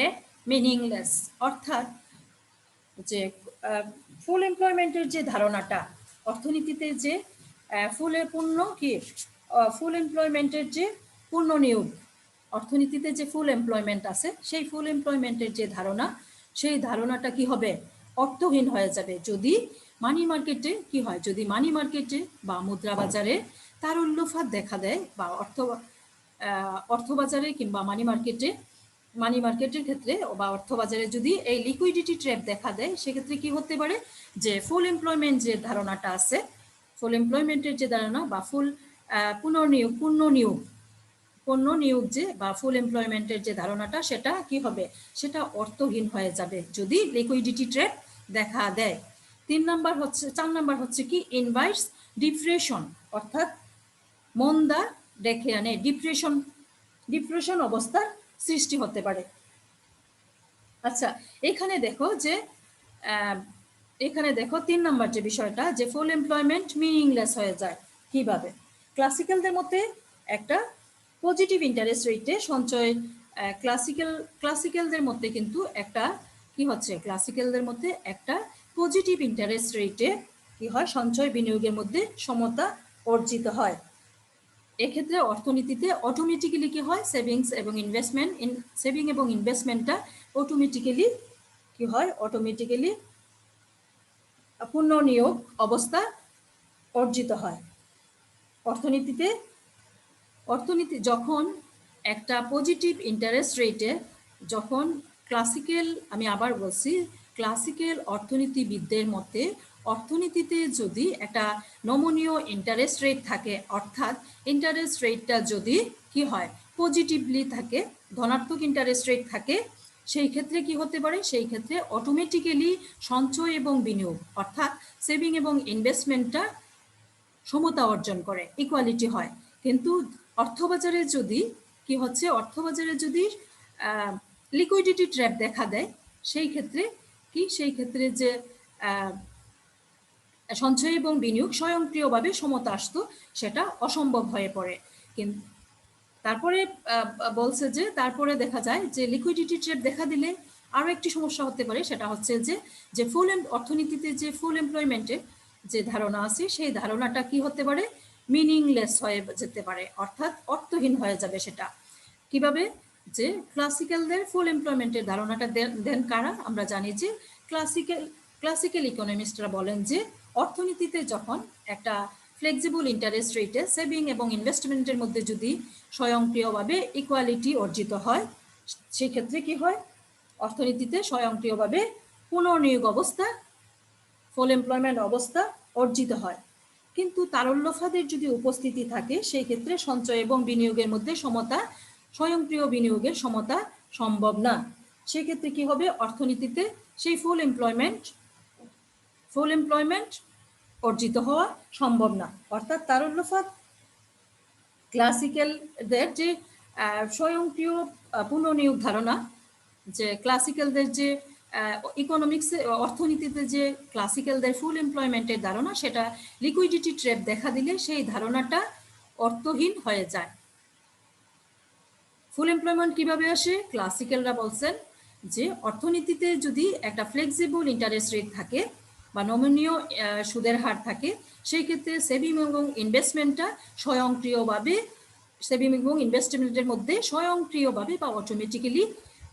a meaningless, অর্থাৎ যে ফুল এমপ্লয়মেন্টের যে ধারণাটা অর্থনীতিতে যে ফুল এমপ্লয়মেন্টের যে পূর্ণ নিয়োগ, অর্থনীতিতে যে ফুল এমপ্লয়মেন্ট আছে সেই ফুল এমপ্লয়মেন্টের যে ধারণা, সেই ধারণাটা কি হবে, অর্থহীন হয়ে যাবে যদি মানি মার্কেটে কি হয়, যদি মানি মার্কেটে বা মুদ্রা বাজারে তারল্যফাত দেখা দেয় বা অর্থবাজারে কিংবা মানি মার্কেটের ক্ষেত্রে বা অর্থবাজারে যদি এই লিকুইডিটি ট্র্যাপ দেখা দেয়, সেক্ষেত্রে কি হতে পারে যে ফুল এমপ্লয়মেন্ট যে ধারণাটা আছে, ফুল এমপ্লয়মেন্টের যে ধারণা বা ফুল পণ্য নিয়োগ যে বা ফুল এমপ্লয়মেন্টের যে ধারণাটা, সেটা কি হবে, সেটা অর্থহীন হয়ে যাবে যদি লিকুইডিটি ট্র্যাপ দেখা দেয়। 4 নাম্বার হচ্ছে কি ইনভাইটস ডিপ্রেশন, অর্থাৎ মন্দা ডেকে আনে, ডিপ্রেশন অবস্থার সৃষ্টি হতে পারে। আচ্ছা, এখানে দেখো 3 নাম্বার যে বিষয়টা যে ফুল এমপ্লয়মেন্ট মিনিংলেস হয়ে যায় কিভাবে। ক্লাসিক্যালদের মতে একটা পজিটিভ ইন্টারেস্ট রেটে সঞ্চয়, ক্লাসিক্যালদের মধ্যে কিন্তু একটা কি হচ্ছে, ক্লাসিক্যালদের মধ্যে একটা পজিটিভ ইন্টারেস্ট রেটে কি হয়, সঞ্চয় বিনিয়োগের মধ্যে সমতা অর্জিত হয়। এক্ষেত্রে অর্থনীতিতে অটোমেটিক্যালি কি হয়, সেভিং এবং ইনভেস্টমেন্টটা অটোমেটিক্যালি পুনর্নিয়োগ অবস্থা অর্জিত হয়। অর্থনীতি যখন একটা পজিটিভ ইন্টারেস্ট রেটে, যখন আমি আবার বলছি, ক্লাসিক্যাল অর্থনীতিবিদদের মতে অর্থনীতিতে যদি একটা নমনীয় ইন্টারেস্ট রেট থাকে, অর্থাৎ ইন্টারেস্ট রেটটা যদি কি হয় পজিটিভলি থাকে, ধনাত্মক ইন্টারেস্ট রেট থাকে, সেই ক্ষেত্রে কি হতে পারে, সেই ক্ষেত্রে অটোমেটিক্যালি সঞ্চয় এবং বিনিয়োগ অর্থাৎ সেভিং এবং ইনভেস্টমেন্টটা সমতা অর্জন করে, ইকুয়ালিটি হয়। কিন্তু অর্থবাজারে যদি লিকুইডিটি ট্র্যাপ দেখা দেয়, সেই ক্ষেত্রে যে সঞ্চয় এবং বিনিয়োগ স্বয়ংক্রিয়ভাবে সমতা আসতো, সেটা অসম্ভব হয়ে পড়ে। কিন্তু তারপরে দেখা যায় যে লিকুইডিটি ট্র্যাপ দেখা দিলে আরও একটি সমস্যা হতে পারে, সেটা হচ্ছে যে অর্থনীতিতে যে ফুল এমপ্লয়মেন্টের যে ধারণা আছে, সেই ধারণাটা কি হতে পারে, মিনিংলেস হয়ে যেতে পারে, অর্থাৎ অর্থহীন হয়ে যাবে। সেটা কিভাবে, যে ক্লাসিক্যালদের ফুল এমপ্লয়মেন্টের ধারণাটা দেন কারা, আমরা জানি যে ক্লাসিক্যাল ইকোনমিস্টরা বলেন যে অর্থনীতিতে যখন একটা ফ্লেক্সিবল ইন্টারেস্ট রেটে সেভিং এবং ইনভেস্টমেন্টের মধ্যে যদি স্বয়ংক্রিয়ভাবে ইকুয়ালিটি অর্জিত হয়, সেক্ষেত্রে কি হয়, অর্থনীতিতে স্বয়ংক্রিয়ভাবে পুনর্নিয়োগ অবস্থা, ফুল এমপ্লয়মেন্ট অবস্থা অর্জিত হয়। কিন্তু তারল্যফাদের যদি উপস্থিতি থাকে, সেই ক্ষেত্রে সঞ্চয় এবং বিনিয়োগের মধ্যে স্বয়ংক্রিয় বিনিয়োগের সমতা সম্ভব না। সেক্ষেত্রে কি হবে, অর্থনীতিতে সেই ফুল এমপ্লয়মেন্ট অর্জিত হওয়া সম্ভব না। অর্থাৎ তারল্যফাদ ক্লাসিক্যালদের যে স্বয়ংক্রিয় পুনর্নিয়োগ ধারণা, যে ক্লাসিক্যালদের যে অর্থনীতিতে যে ক্লাসিক্যালদের ফুল এমপ্লয়মেন্টের ধারণা, সেটা লিকুইডিটি ট্র্যাপ দেখা দিলে সেই ধারণাটা অর্থহীন হয়ে যায়। ফুল এমপ্লয়মেন্ট কিভাবে আসে, ক্লাসিক্যালরা বলছেন যে অর্থনীতিতে যদি একটা ফ্লেক্সিবল ইন্টারেস্ট রেট থাকে বা নমনীয় সুদের হার থাকে, সেই ক্ষেত্রে সেভিং এবং ইনভেস্টমেন্টটা ইনভেস্টমেন্টের মধ্যে স্বয়ংক্রিয়ভাবে বা অটোমেটিক্যালি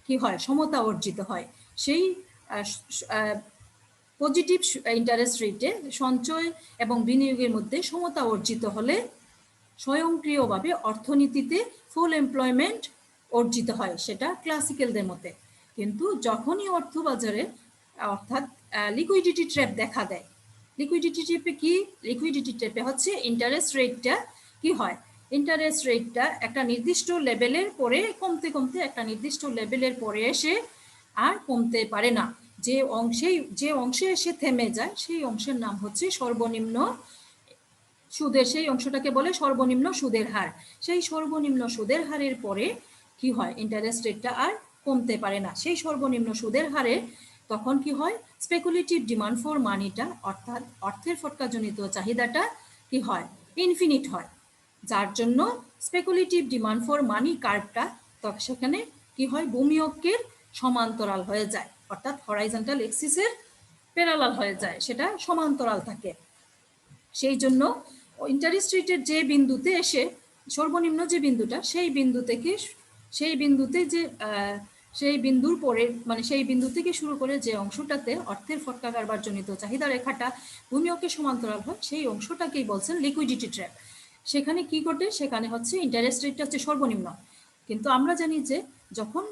কি হয়, সমতা অর্জিত হয়। সেই পজিটিভ ইন্টারেস্ট রেটে সঞ্চয় এবং বিনিয়োগের মধ্যে সমতা অর্জিত হলে স্বয়ংক্রিয়ভাবে অর্থনীতিতে ফুল এমপ্লয়মেন্ট অর্জিত হয়, সেটা ক্লাসিক্যালদের মতে। কিন্তু যখনই অর্থবাজারে অর্থাৎ লিকুইডিটি ট্র্যাপ দেখা দেয়, লিকুইডিটি ট্র্যাপে হচ্ছে ইন্টারেস্ট রেটটা কি হয়, ইন্টারেস্ট রেটটা একটা নির্দিষ্ট লেভেলের পরে কমতে একটা নির্দিষ্ট লেভেলের পরে এসে আর কমতে পারে না। যে অংশে এসে থেমে যায়, সেই অংশের নাম হচ্ছে সর্বনিম্ন সুদের, সেই অংশটাকে বলে সর্বনিম্ন সুদের হার। সেই সর্বনিম্ন সুদের হারের পরে কি হয়, ইন্টারেস্ট রেটটা আর কমতে পারে না। সেই সর্বনিম্ন সুদের হারে তখন কি হয়, স্পেকুলেটিভ ডিমান্ড ফর মানিটা অর্থাৎ অর্থের ফটকাজনিত চাহিদাটা কি হয়, ইনফিনিট হয়, যার জন্য স্পেকুলেটিভ ডিমান্ড ফর মানি কার্ভটা তখন সেখানে কি হয়, ভূমিয়কের সমান্তরাল হয়ে যায়, অর্থাৎ হরাইজন্টাল এক্সিসের প্যারালাল হয়ে যায়, সেটা সমান্তরাল থাকে। সেই জন্য ইন্টারেস্ট রেটের যে বিন্দুতে এসে সর্বনিম্ন যে বিন্দুটা, সেই বিন্দু থেকে সেই বিন্দুতে যে সেই বিন্দুর পরে মানে সেই বিন্দু থেকে শুরু করে যে অংশটাতে অর্থের ফটকা কারবারজনিত চাহিদা রেখাটা ভূমিয়কের সমান্তরাল হয়, সেই অংশটাকেই বলছেন লিকুইডিটি ট্র্যাপ। সেখানে কি ঘটে, সেখানে হচ্ছে ইন্টারেস্ট রেটটা হচ্ছে সর্বনিম্ন, কিন্তু আমরা জানি যে যখন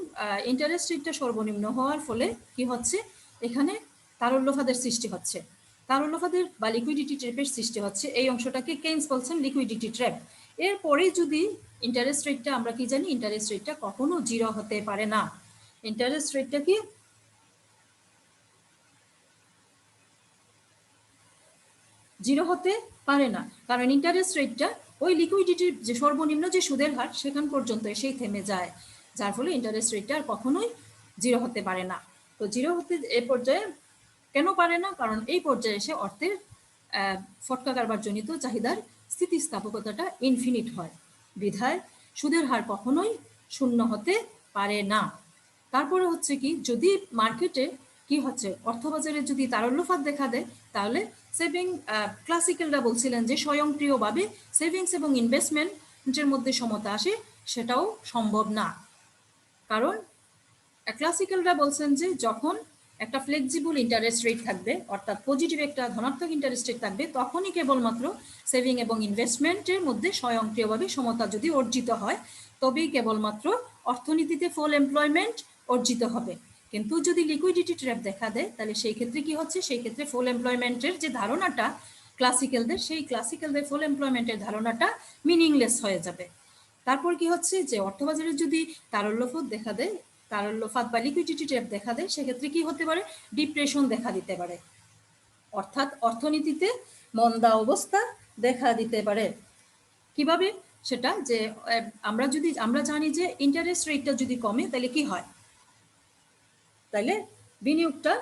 ইন্টারেস্ট রেটটা সর্বনিম্ন হওয়ার ফলে কি হচ্ছে, এখানে তারল্যফাদের সৃষ্টি হচ্ছে, তারল্যফাদের বা লিকুইডিটি ট্র্যাপের সৃষ্টি হচ্ছে। এই অংশটাকে কেইন্স বলছেন লিকুইডিটি ট্র্যাপ। এরপরে যদি ইন্টারেস্ট রেটটা আমরা কি জানি, ইন্টারেস্ট রেটটা কখনো 0 হতে পারে না। ইন্টারেস্ট রেটটা কি 0 হতে পারে না, কারণ ইন্টারেস্ট রেটটা ওই লিকুইডিটির যে সর্বনিম্ন যে সুদের হার সেখান পর্যন্ত এসেই থেমে যায়, যার ফলে ইন্টারেস্ট রেটটা আর কখনোই 0 হতে পারে না। তো 0 হতে এ পর্যায়ে কেন পারে না, কারণ এই পর্যায়ে এসে অর্থের ফটকা কারবারজনিত চাহিদার স্থিতিস্থাপকতাটা ইনফিনিট হয়, বিধায় সুদের হার কখনোই 0 হতে পারে না। তারপরে হচ্ছে কি, যদি মার্কেটে কি হচ্ছে, অর্থবাজারে যদি তারল্যফাত দেখা দেয়, তাহলে সেভিং ক্লাসিক্যালরা বলছিলেন যে স্বয়ংক্রিয়ভাবে সেভিংস এবং ইনভেস্টমেন্টের মধ্যে সমতা আসে, সেটাও সম্ভব না। কারণ ক্লাসিক্যালরা বলছেন যে যখন একটা ফ্লেক্সিবল ইন্টারেস্ট রেট থাকবে, অর্থাৎ পজিটিভ একটা ধনাত্মক ইন্টারেস্ট রেট থাকবে, তখনই কেবলমাত্র সেভিং এবং ইনভেস্টমেন্টের মধ্যে স্বয়ংক্রিয়ভাবে সমতা যদি অর্জিত হয়, তবেই কেবলমাত্র অর্থনীতিতে ফুল এমপ্লয়মেন্ট অর্জিত হবে। কিন্তু যদি লিকুইডিটি ট্র্যাপ দেখা দেয়, তাহলে সেই ক্ষেত্রে কি হচ্ছে, সেই ক্ষেত্রে ফুল এমপ্লয়মেন্টের যে ধারণাটা ক্লাসিক্যালদের, সেই ক্লাসিক্যালদের ফুল এমপ্লয়মেন্টের ধারণাটা মিনিংলেস হয়ে যাবে। তারপর কি হচ্ছে, যে অর্থবাজারে যদি তারল্যফাত দেখা দেয়, তারল্যফাত বা লিকুইডিটি ট্র্যাপ দেখা দেয়, সেক্ষেত্রে কি হতে পারে, ডিপ্রেশন দেখা দিতে পারে, অর্থাৎ অর্থনীতিতে মন্দা অবস্থা দেখা দিতে পারে। কিভাবে সেটা, যে আমরা জানি যে ইন্টারেস্ট রেটটা যদি কমে তাহলে কি হয়, তাহলে বিনিয়োগটা,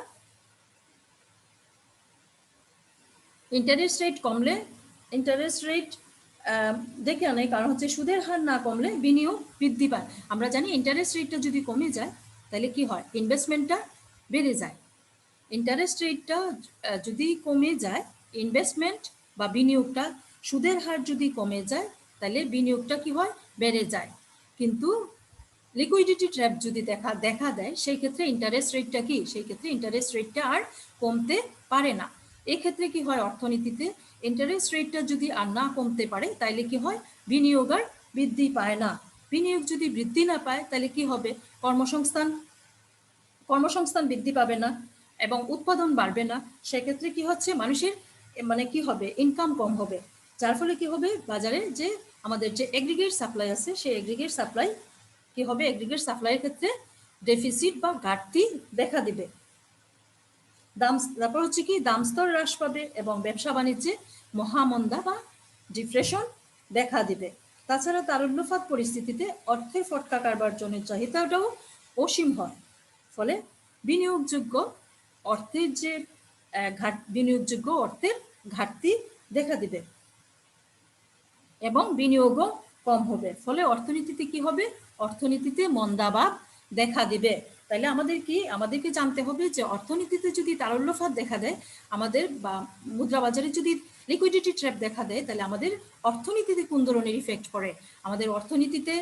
ইন্টারেস্ট রেট কমলে ইন্টারেস্ট রেট দেখে আনে, কারণ হচ্ছে সুদের হার না কমলে বিনিয়োগ বৃদ্ধি পায়। আমরা জানি ইন্টারেস্ট রেটটা যদি কমে যায় তাহলে কি হয়, ইনভেস্টমেন্টটা বেড়ে যায়। ইন্টারেস্ট রেটটা যদি কমে যায়, ইনভেস্টমেন্ট বা বিনিয়োগটা, সুদের হার যদি কমে যায় তাহলে বিনিয়োগটা কি হয়, বেড়ে যায়। কিন্তু লিকুইডিটি ট্র্যাপ যদি দেখা দেয়, সেই ক্ষেত্রে ইন্টারেস্ট রেটটা কি, সেই ক্ষেত্রে ইন্টারেস্ট রেটটা আর কমতে পারে না। এক্ষেত্রে কি হয়, অর্থনীতিতে ইন্টারেস্ট রেটটা যদি আর না কমতে পারে, তাইলে কি হয়, বিনিয়োগ আর বৃদ্ধি পায় না। বিনিয়োগ যদি বৃদ্ধি না পায় তাহলে কি হবে, কর্মসংস্থান বৃদ্ধি পাবে না এবং উৎপাদন বাড়বে না। সেক্ষেত্রে কি হচ্ছে, মানুষের মানে কি হবে, ইনকাম কম হবে, যার ফলে কি হবে, বাজারে যে আমাদের যে এগ্রিগেট সাপ্লাই আছে, সেই এগ্রিগেট সাপ্লাই কি হবে, এগ্রিগেট সাপ্লাইয়ের ক্ষেত্রে ডেফিসিট বা ঘাটতি দেখা দিবে। তারপর হচ্ছে কি, দাম স্তর হ্রাস পাবে এবং ব্যবসা বাণিজ্যে মহামন্দা বা ডিপ্রেশন দেখা দিবে। তাছাড়া তারল্যফাত পরিস্থিতিতে অর্থের ফটকা কারবারজনের চাহিদাটাও অসীম হয়, ফলে বিনিয়োগযোগ্য অর্থের ঘাটতি দেখা দিবে এবং বিনিয়োগও কম হবে, ফলে অর্থনীতিতে কি হবে, অর্থনীতিতে মন্দাভাব দেখা দিবে। তাহলে আমাদেরকে জানতে হবে যে অর্থনীতিতে যদি তারল্যফাত দেখা দেয় আমাদের, বা মুদ্রাবাজারে যদি লিকুইডিটি ট্র্যাপ দেখা দেয়, তাহলে আমাদের অর্থনীতিতে কোন ধরনের ইফেক্ট পড়ে। আমাদের অর্থনীতিতে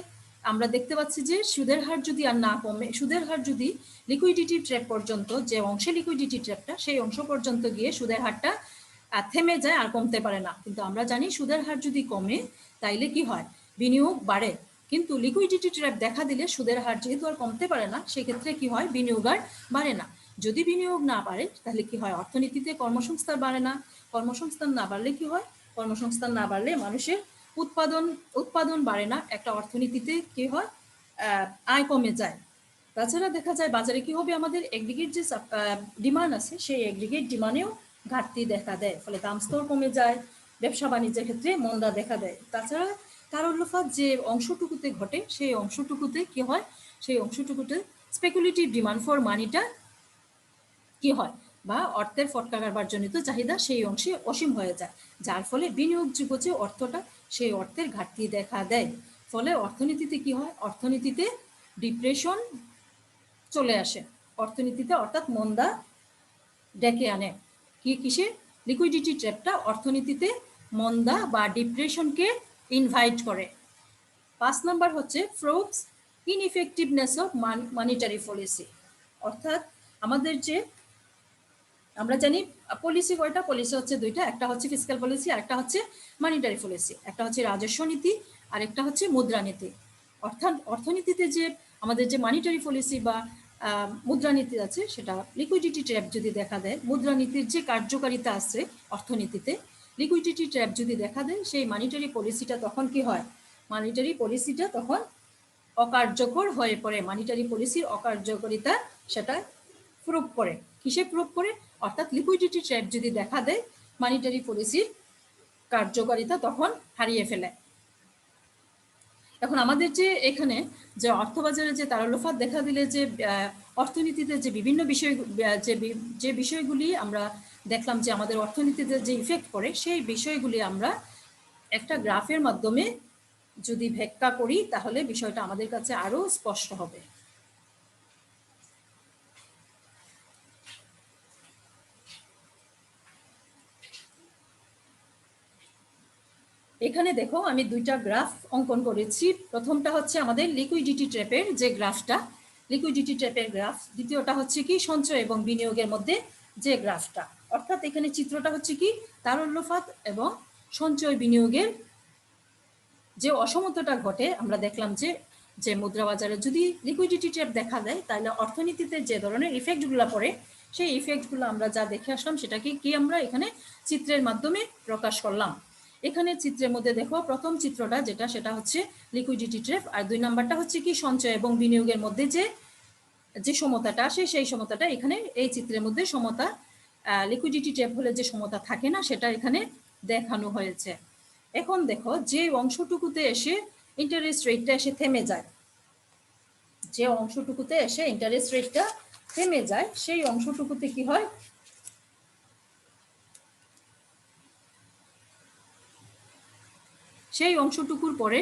আমরা দেখতে পাচ্ছি যে সুদের হার যদি আর না কমে, সুদের হার যদি লিকুইডিটি ট্র্যাপ পর্যন্ত, যে অংশে লিকুইডিটি ট্র্যাপটা, সেই অংশ পর্যন্ত গিয়ে সুদের হারটা থেমে যায়, আর কমতে পারে না। কিন্তু আমরা জানি সুদের হার যদি কমে তাইলে কি হয়, বিনিয়োগ বাড়ে। কিন্তু লিকুইডিটি ট্র্যাপ দেখা দিলে সুদের হার যেহেতু আর কমতে পারে না, সেক্ষেত্রে কি হয়, বিনিয়োগ আর বাড়ে না। যদি বিনিয়োগ না বাড়ে তাহলে কি হয়, অর্থনীতিতে কর্মসংস্থান বাড়ে না। কর্মসংস্থান না বাড়লে কি হয়, কর্মসংস্থান না বাড়লে মানুষের উৎপাদন বাড়ে না, একটা অর্থনীতিতে কি হয়, আয় কমে যায়। তাছাড়া দেখা যায় বাজারে কি হবে, আমাদের এগ্রিগেট যে ডিমান্ড আছে, সেই এগ্রিগেট ডিমান্ডেও ঘাটতি দেখা দেয়, ফলে দাম স্তর কমে যায়, ব্যবসা বাণিজ্যের ক্ষেত্রে মন্দা দেখা দেয়। তাছাড়া তারল্যফাত যে অংশটুকুতে ঘটে, সেই অংশটুকুতে কি হয়, সেই অংশটুকুতে স্পেকুলেটিভ ডিমান্ড ফর মানিটা কি হয়, বা অর্থের ফটকা কারবারজনিত চাহিদা সেই অংশে অসীম হয়ে যায়, যার ফলে বিনিয়োগযোগ্য যে অর্থটা সেই অর্থের ঘাটতি দেখা দেয়। ফলে অর্থনীতিতে কি হয়, অর্থনীতিতে ডিপ্রেশন চলে আসে অর্থনীতিতে, অর্থাৎ মন্দা ডেকে আনে। কিসে? লিকুইডিটি ট্র্যাপটা অর্থনীতিতে মন্দা বা ডিপ্রেশনকে ইনভাইট করে। 5 নাম্বার হচ্ছে ফ্রডস ইনইফেক্টিভনেস অফ মানিটারি পলিসি। অর্থাৎ আমাদের যে আমরা জানি পলিসি কয়টা, পলিসি হচ্ছে দুইটা, একটা হচ্ছে ফিসক্যাল পলিসি আর একটা হচ্ছে মানিটারি পলিসি। একটা হচ্ছে রাজস্ব নীতি আর একটা হচ্ছে মুদ্রানীতি। অর্থাৎ অর্থনীতিতে যে আমাদের যে মানিটারি পলিসি বা মুদ্রানীতি আছে, সেটা লিকুইডিটি ট্র্যাপ যদি দেখা দেয়, মুদ্রানীতির যে কার্যকারিতা আছে অর্থনীতিতে, লিকুইডিটি ট্র্যাপ যদি দেখা দেয়, সেই মানিটারি পলিসিটা তখন কি হয়, মানিটারি পলিসিটা তখন অকার্যকর হয়ে পড়ে। মানিটারি পলিসির অকার্যকারিতা সেটা প্রুভ করে। কিসে প্রুভ করে? অর্থাৎ লিকুইডিটি ট্র্যাপ যদি দেখা দেয়, মানিটারি পলিসির কার্যকারিতা তখন হারিয়ে ফেলে। এখন আমাদের যে এখানে যে অর্থবাজারে যে তারল্যফাত দেখা দিলে যে অর্থনীতিতে যে বিভিন্ন বিষয় যে বিষয়গুলি আমরা দেখলাম যে আমাদের অর্থনীতিতে যে ইফেক্ট করে, সেই বিষয়গুলি আমরা একটা গ্রাফের মাধ্যমে যদি ব্যাখ্যা করি তাহলে বিষয়টা আমাদের কাছে আরো স্পষ্ট হবে। এখানে দেখো আমি দুইটা গ্রাফ অঙ্কন করেছি। প্রথমটা হচ্ছে আমাদের লিকুইডিটি ট্র্যাপের যে গ্রাফটা, লিকুইডিটি ট্র্যাপের গ্রাফ। দ্বিতীয়টা হচ্ছে কি সঞ্চয় এবং বিনিয়োগের মধ্যে যে গ্রাফটা। অর্থাৎ এখানে চিত্রটা হচ্ছে কি তারল্যফাত এবং সঞ্চয় বিনিয়োগের যে অসমতাটা ঘটে, আমরা দেখলাম যে মুদ্রা বাজারে যদি লিকুইডিটি ট্র্যাপ দেখা দেয়, তাহলে অর্থনীতিতে যে ধরনের ইফেক্টগুলো পড়ে, সেই ইফেক্টগুলো আমরা যা দেখে আসলাম সেটাকে কি আমরা এখানে চিত্রের মাধ্যমে প্রকাশ করলাম। এখানে চিত্রের মধ্যে দেখো প্রথম চিত্রটা যেটা, সেটা হচ্ছে লিকুইডিটি ট্র্যাপ, আর 2 নাম্বারটা হচ্ছে কি সঞ্চয় এবং বিনিয়োগের মধ্যে যে সমতাটা আসে, সেই সমতাটা এখানে এই চিত্রের মধ্যে সমতা, লিকুইডিটি ট্র্যাপ হলে যে সমতা থাকে না, সেটা এখানে দেখানো হয়েছে। এখন দেখো যে অংশটুকুতে এসে ইন্টারেস্ট রেটটা এসে থেমে যায়, যে অংশটুকুতে এসে ইন্টারেস্ট রেটটা থেমে যায়, সেই অংশটুকুতে কি হয়, সেই অংশটুকুর পরে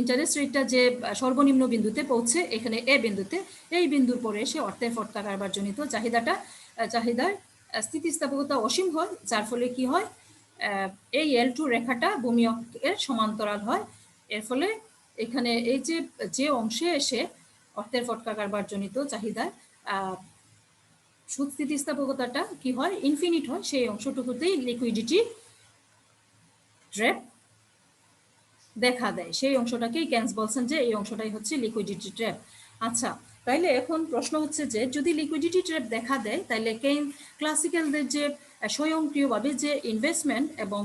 ইন্টারেস্ট রেটটা যে সর্বনিম্ন বিন্দুতে পৌঁছে, এখানে এ বিন্দুতে, এই বিন্দুর পরে এসে অর্থের ফটকা কারবারজনিত চাহিদার স্থিতিস্থাপকতা অসীম হয়, যার ফলে কি হয়, এই L2 রেখাটা ভূমি অক্ষের সমান্তরাল হয়। এর ফলে এখানে এই যে অংশে এসে অর্থের ফটকা কারবারজনিত চাহিদার সুদ স্থিতিস্থাপকতাটা কি হয়, ইনফিনিট হয়, সেই অংশটুকুতেই লিকুইডিটি ট্র্যাপ দেখা দেয়। সেই অংশটাকেই কেন্স বলছেন যে এই অংশটাই হচ্ছে লিকুইডিটি ট্র্যাপ। আচ্ছা, তাইলে এখন প্রশ্ন হচ্ছে যে যদি লিকুইডিটি ট্র্যাপ দেখা দেয়, তাহলে ক্লাসিক্যালদের যে স্বয়ংক্রিয়ভাবে যে ইনভেস্টমেন্ট এবং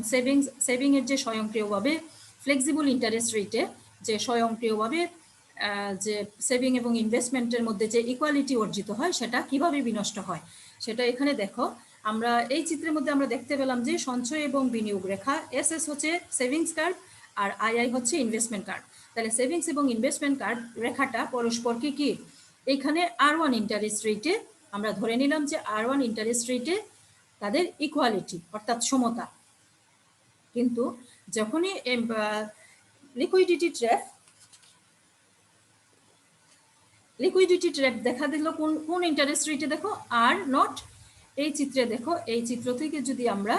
সেভিংয়ের যে স্বয়ংক্রিয়ভাবে ফ্লেক্সিবল ইন্টারেস্ট রেটে যে স্বয়ংক্রিয়ভাবে যে সেভিং এবং ইনভেস্টমেন্টের মধ্যে যে ইকুয়ালিটি অর্জিত হয়, সেটা কিভাবে বিনষ্ট হয়, সেটা এখানে দেখো। আমরা এই চিত্রের মধ্যে আমরা দেখতে পেলাম যে সঞ্চয় এবং বিনিয়োগ রেখা, এস হচ্ছে সেভিংস কার্ভ আর আই হচ্ছে ইনভেস্টমেন্ট কার্ড। তাহলে সেভিংস এবং ইনভেস্টমেন্ট কার্ড রেখাটা পরস্পরকে কি এইখানে R1 ইন্টারেস্ট রেটে আমরা ধরে নিলাম যে R1 ইন্টারেস্ট রেটে তাদের ইকুয়ালিটি অর্থাৎ সমতা। কিন্তু যখনই লিকুইডিটি ট্র্যাপ দেখা দিল কোন ইন্টারেস্ট রেটে, দেখো R0। এই চিত্রে দেখো, এই চিত্র থেকে যদি আমরা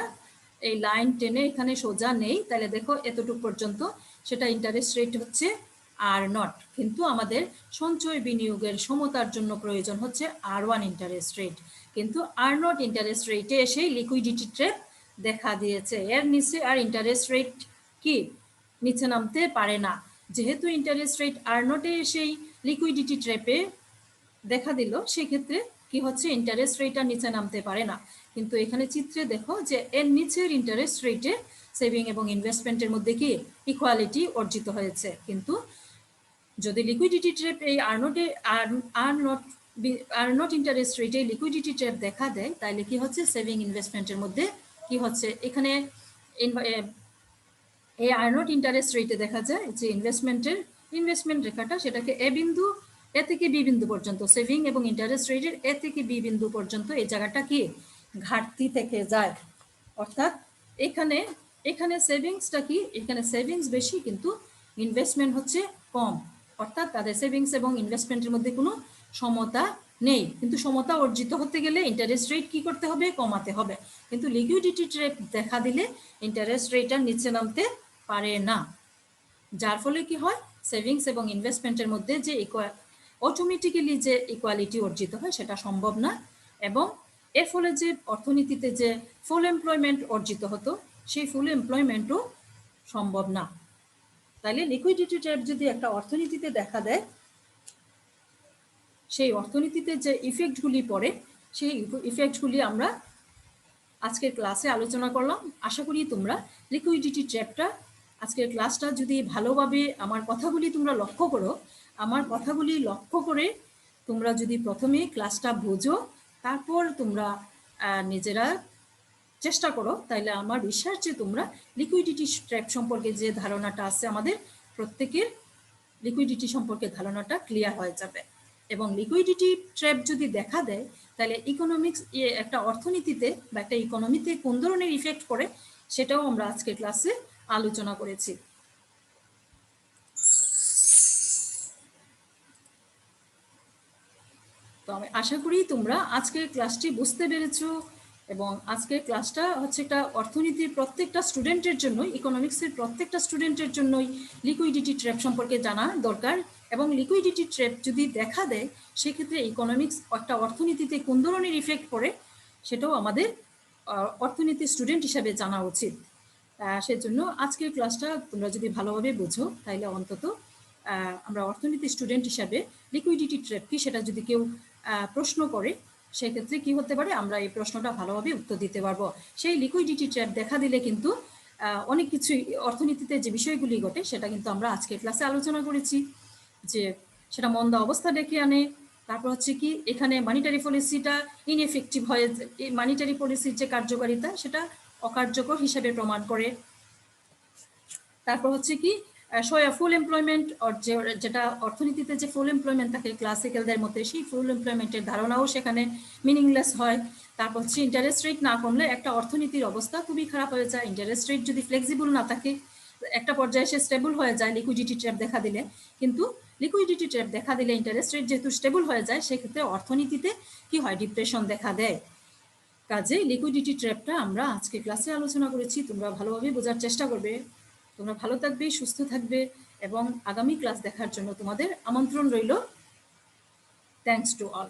এই লাইন টেনে এখানে সোজা নেই, তাহলে দেখো এতটুকু পর্যন্ত সেটা ইন্টারেস্ট রেট হচ্ছে R0। কিন্তু আমাদের সঞ্চয় বিনিয়োগের সমতার জন্য প্রয়োজন হচ্ছে R1 ইন্টারেস্ট রেট। কিন্তু R0 ইন্টারেস্ট রেটে এসেই লিকুইডিটি ট্র্যাপ দেখা দিয়েছে। এর নিচে আর ইন্টারেস্ট রেট কি নিচে নামতে পারে না। যেহেতু ইন্টারেস্ট রেট R0-এ এসেই লিকুইডিটি ট্র্যাপে দেখা দিল, সেক্ষেত্রে কি হচ্ছে, ইন্টারেস্ট রেট আর নিচে নামতে পারে না। কিন্তু এখানে চিত্রে দেখো যে এর নিচের ইন্টারেস্ট রেটে সেভিং এবং ইনভেস্টমেন্টের মধ্যে কি ইকুয়ালিটি অর্জিত হয়েছে। কিন্তু যদি লিকুইডিটি ট্র্যাপ এই R0 ইন্টারেস্ট রেটে লিকুইডিটি ট্র্যাপ দেখা দেয়, তাহলে কি হচ্ছে, সেভিং ইনভেস্টমেন্টের মধ্যে কি হচ্ছে, এখানে এই R0 ইন্টারেস্ট রেটে দেখা যায় যে ইনভেস্টমেন্ট রেখাটা সেটাকে এ বিন্দু এ থেকে বি বিন্দু পর্যন্ত, সেভিং এবং ইন্টারেস্ট রেটের এ থেকে বি বিন্দু পর্যন্ত এই জায়গাটা কি ঘাটতি থেকে যায়। অর্থাৎ এখানে এখানে সেভিংসটা কি, এখানে সেভিংস বেশি কিন্তু ইনভেস্টমেন্ট হচ্ছে কম। অর্থাৎ তাদের সেভিংস এবং ইনভেস্টমেন্টের মধ্যে কোনো সমতা নেই। কিন্তু সমতা অর্জিত হতে গেলে ইন্টারেস্ট রেট কি করতে হবে, কমাতে হবে। কিন্তু লিকুইডিটি ট্র্যাপ দেখা দিলে ইন্টারেস্ট রেট আর নিচে নামতে পারে না, যার ফলে কি হয়, সেভিংস এবং ইনভেস্টমেন্টের মধ্যে যে অটোমেটিক্যালি যে ইকুয়ালিটি অর্জিত হয় সেটা সম্ভব না, এবং এর ফলে যে অর্থনীতিতে যে ফুল এমপ্লয়মেন্ট অর্জিত হতো সেই ফুল এমপ্লয়মেন্টও সম্ভব না। তাইলে লিকুইডিটি ট্র্যাপ যদি একটা অর্থনীতিতে দেখা দেয়, সেই অর্থনীতিতে যে ইফেক্টগুলি পড়ে সেই ইফেক্টগুলি আমরা আজকের ক্লাসে আলোচনা করলাম। আশা করি তোমরা লিকুইডিটি ট্র্যাপটা আজকের ক্লাসটা যদি ভালোভাবে আমার কথাগুলি তোমরা লক্ষ্য করো, আমার কথাগুলি লক্ষ্য করে তোমরা যদি প্রথমে ক্লাসটা বোঝো, তারপর তোমরা নিজেরা চেষ্টা করো, তাইলে আমার বিশ্বাস যে তোমরা লিকুইডিটি ট্র্যাপ সম্পর্কে যে ধারণাটা আছে আমাদের প্রত্যেকের, লিকুইডিটি সম্পর্কে ধারণাটা ক্লিয়ার হয়ে যাবে। এবং লিকুইডিটি ট্র্যাপ যদি দেখা দেয় তাহলে ইকোনমিক্স একটা অর্থনীতিতে বা একটা ইকোনমিতে কোন ধরনের ইফেক্ট পড়ে সেটাও আমরা আজকের ক্লাসে আলোচনা করেছি। তো আমি আশা করি তোমরা আজকের ক্লাসটি বুঝতে পেরেছো, এবং আজকের ক্লাসটা হচ্ছে একটা অর্থনীতির প্রত্যেকটা স্টুডেন্টের জন্য, ইকোনমিক্সের প্রত্যেকটা স্টুডেন্টের জন্যই লিকুইডিটি ট্র্যাপ সম্পর্কে জানা দরকার। এবং লিকুইডিটি ট্র্যাপ যদি দেখা দেয় সেক্ষেত্রে ইকোনমিক্স একটা অর্থনীতিতে কোন ধরনের ইফেক্ট পড়ে সেটাও আমাদের অর্থনীতি স্টুডেন্ট হিসাবে জানা উচিত। সেজন্য আজকের ক্লাসটা তোমরা যদি ভালোভাবে বোঝো তাহলে অন্তত আমরা অর্থনীতি স্টুডেন্ট হিসাবে লিকুইডিটি ট্র্যাপ কি সেটা যদি কেউ প্রশ্ন করে সেক্ষেত্রে কি হতে পারে, আমরা এই প্রশ্নটা ভালোভাবে উত্তর দিতে পারবো। সেই লিকুইডিটি ট্র্যাপ দেখা দিলে কিন্তু অনেক কিছু অর্থনীতিতে যে বিষয়গুলি ঘটে সেটা কিন্তু আমরা আজকের ক্লাসে আলোচনা করেছি, যে সেটা মন্দা অবস্থা ডেকে আনে। তারপর হচ্ছে কি এখানে মানিটারি পলিসিটা ইনএফেক্টিভ হয়ে, মানিটারি পলিসির যে কার্যকারিতা সেটা অকার্যকর হিসেবে প্রমাণ করে। তারপর হচ্ছে কি ফুল এমপ্লয়মেন্ট, যেটা অর্থনীতিতে যে ফুল এমপ্লয়মেন্ট থাকে ক্লাসিক্যালদের মধ্যে, সেই ফুল এমপ্লয়মেন্টের ধারণাও সেখানে মিনিংলেস হয়। তারপর হচ্ছে ইন্টারেস্ট রেট না কমলে একটা অর্থনীতির অবস্থা খুবই খারাপ হয়ে যায়। ইন্টারেস্ট রেট যদি ফ্লেক্সিবল না থাকে একটা পর্যায়ে সে স্টেবল হয়ে যায় লিকুইডিটি ট্র্যাপ দেখা দিলে। কিন্তু লিকুইডিটি ট্র্যাপ দেখা দিলে ইন্টারেস্ট রেট যেহেতু স্টেবল হয়ে যায় সেক্ষেত্রে অর্থনীতিতে কি হয়, ডিপ্রেশন দেখা দেয়। কাজে লিকুইডিটি ট্র্যাপটা আমরা আজকে ক্লাসে আলোচনা করেছি, তোমরা ভালোভাবে বোঝার চেষ্টা করবে। তোমরা ভালো থাকবে, সুস্থ থাকবে, এবং আগামী ক্লাস দেখার জন্য তোমাদের আমন্ত্রণ রইল। Thanks to all.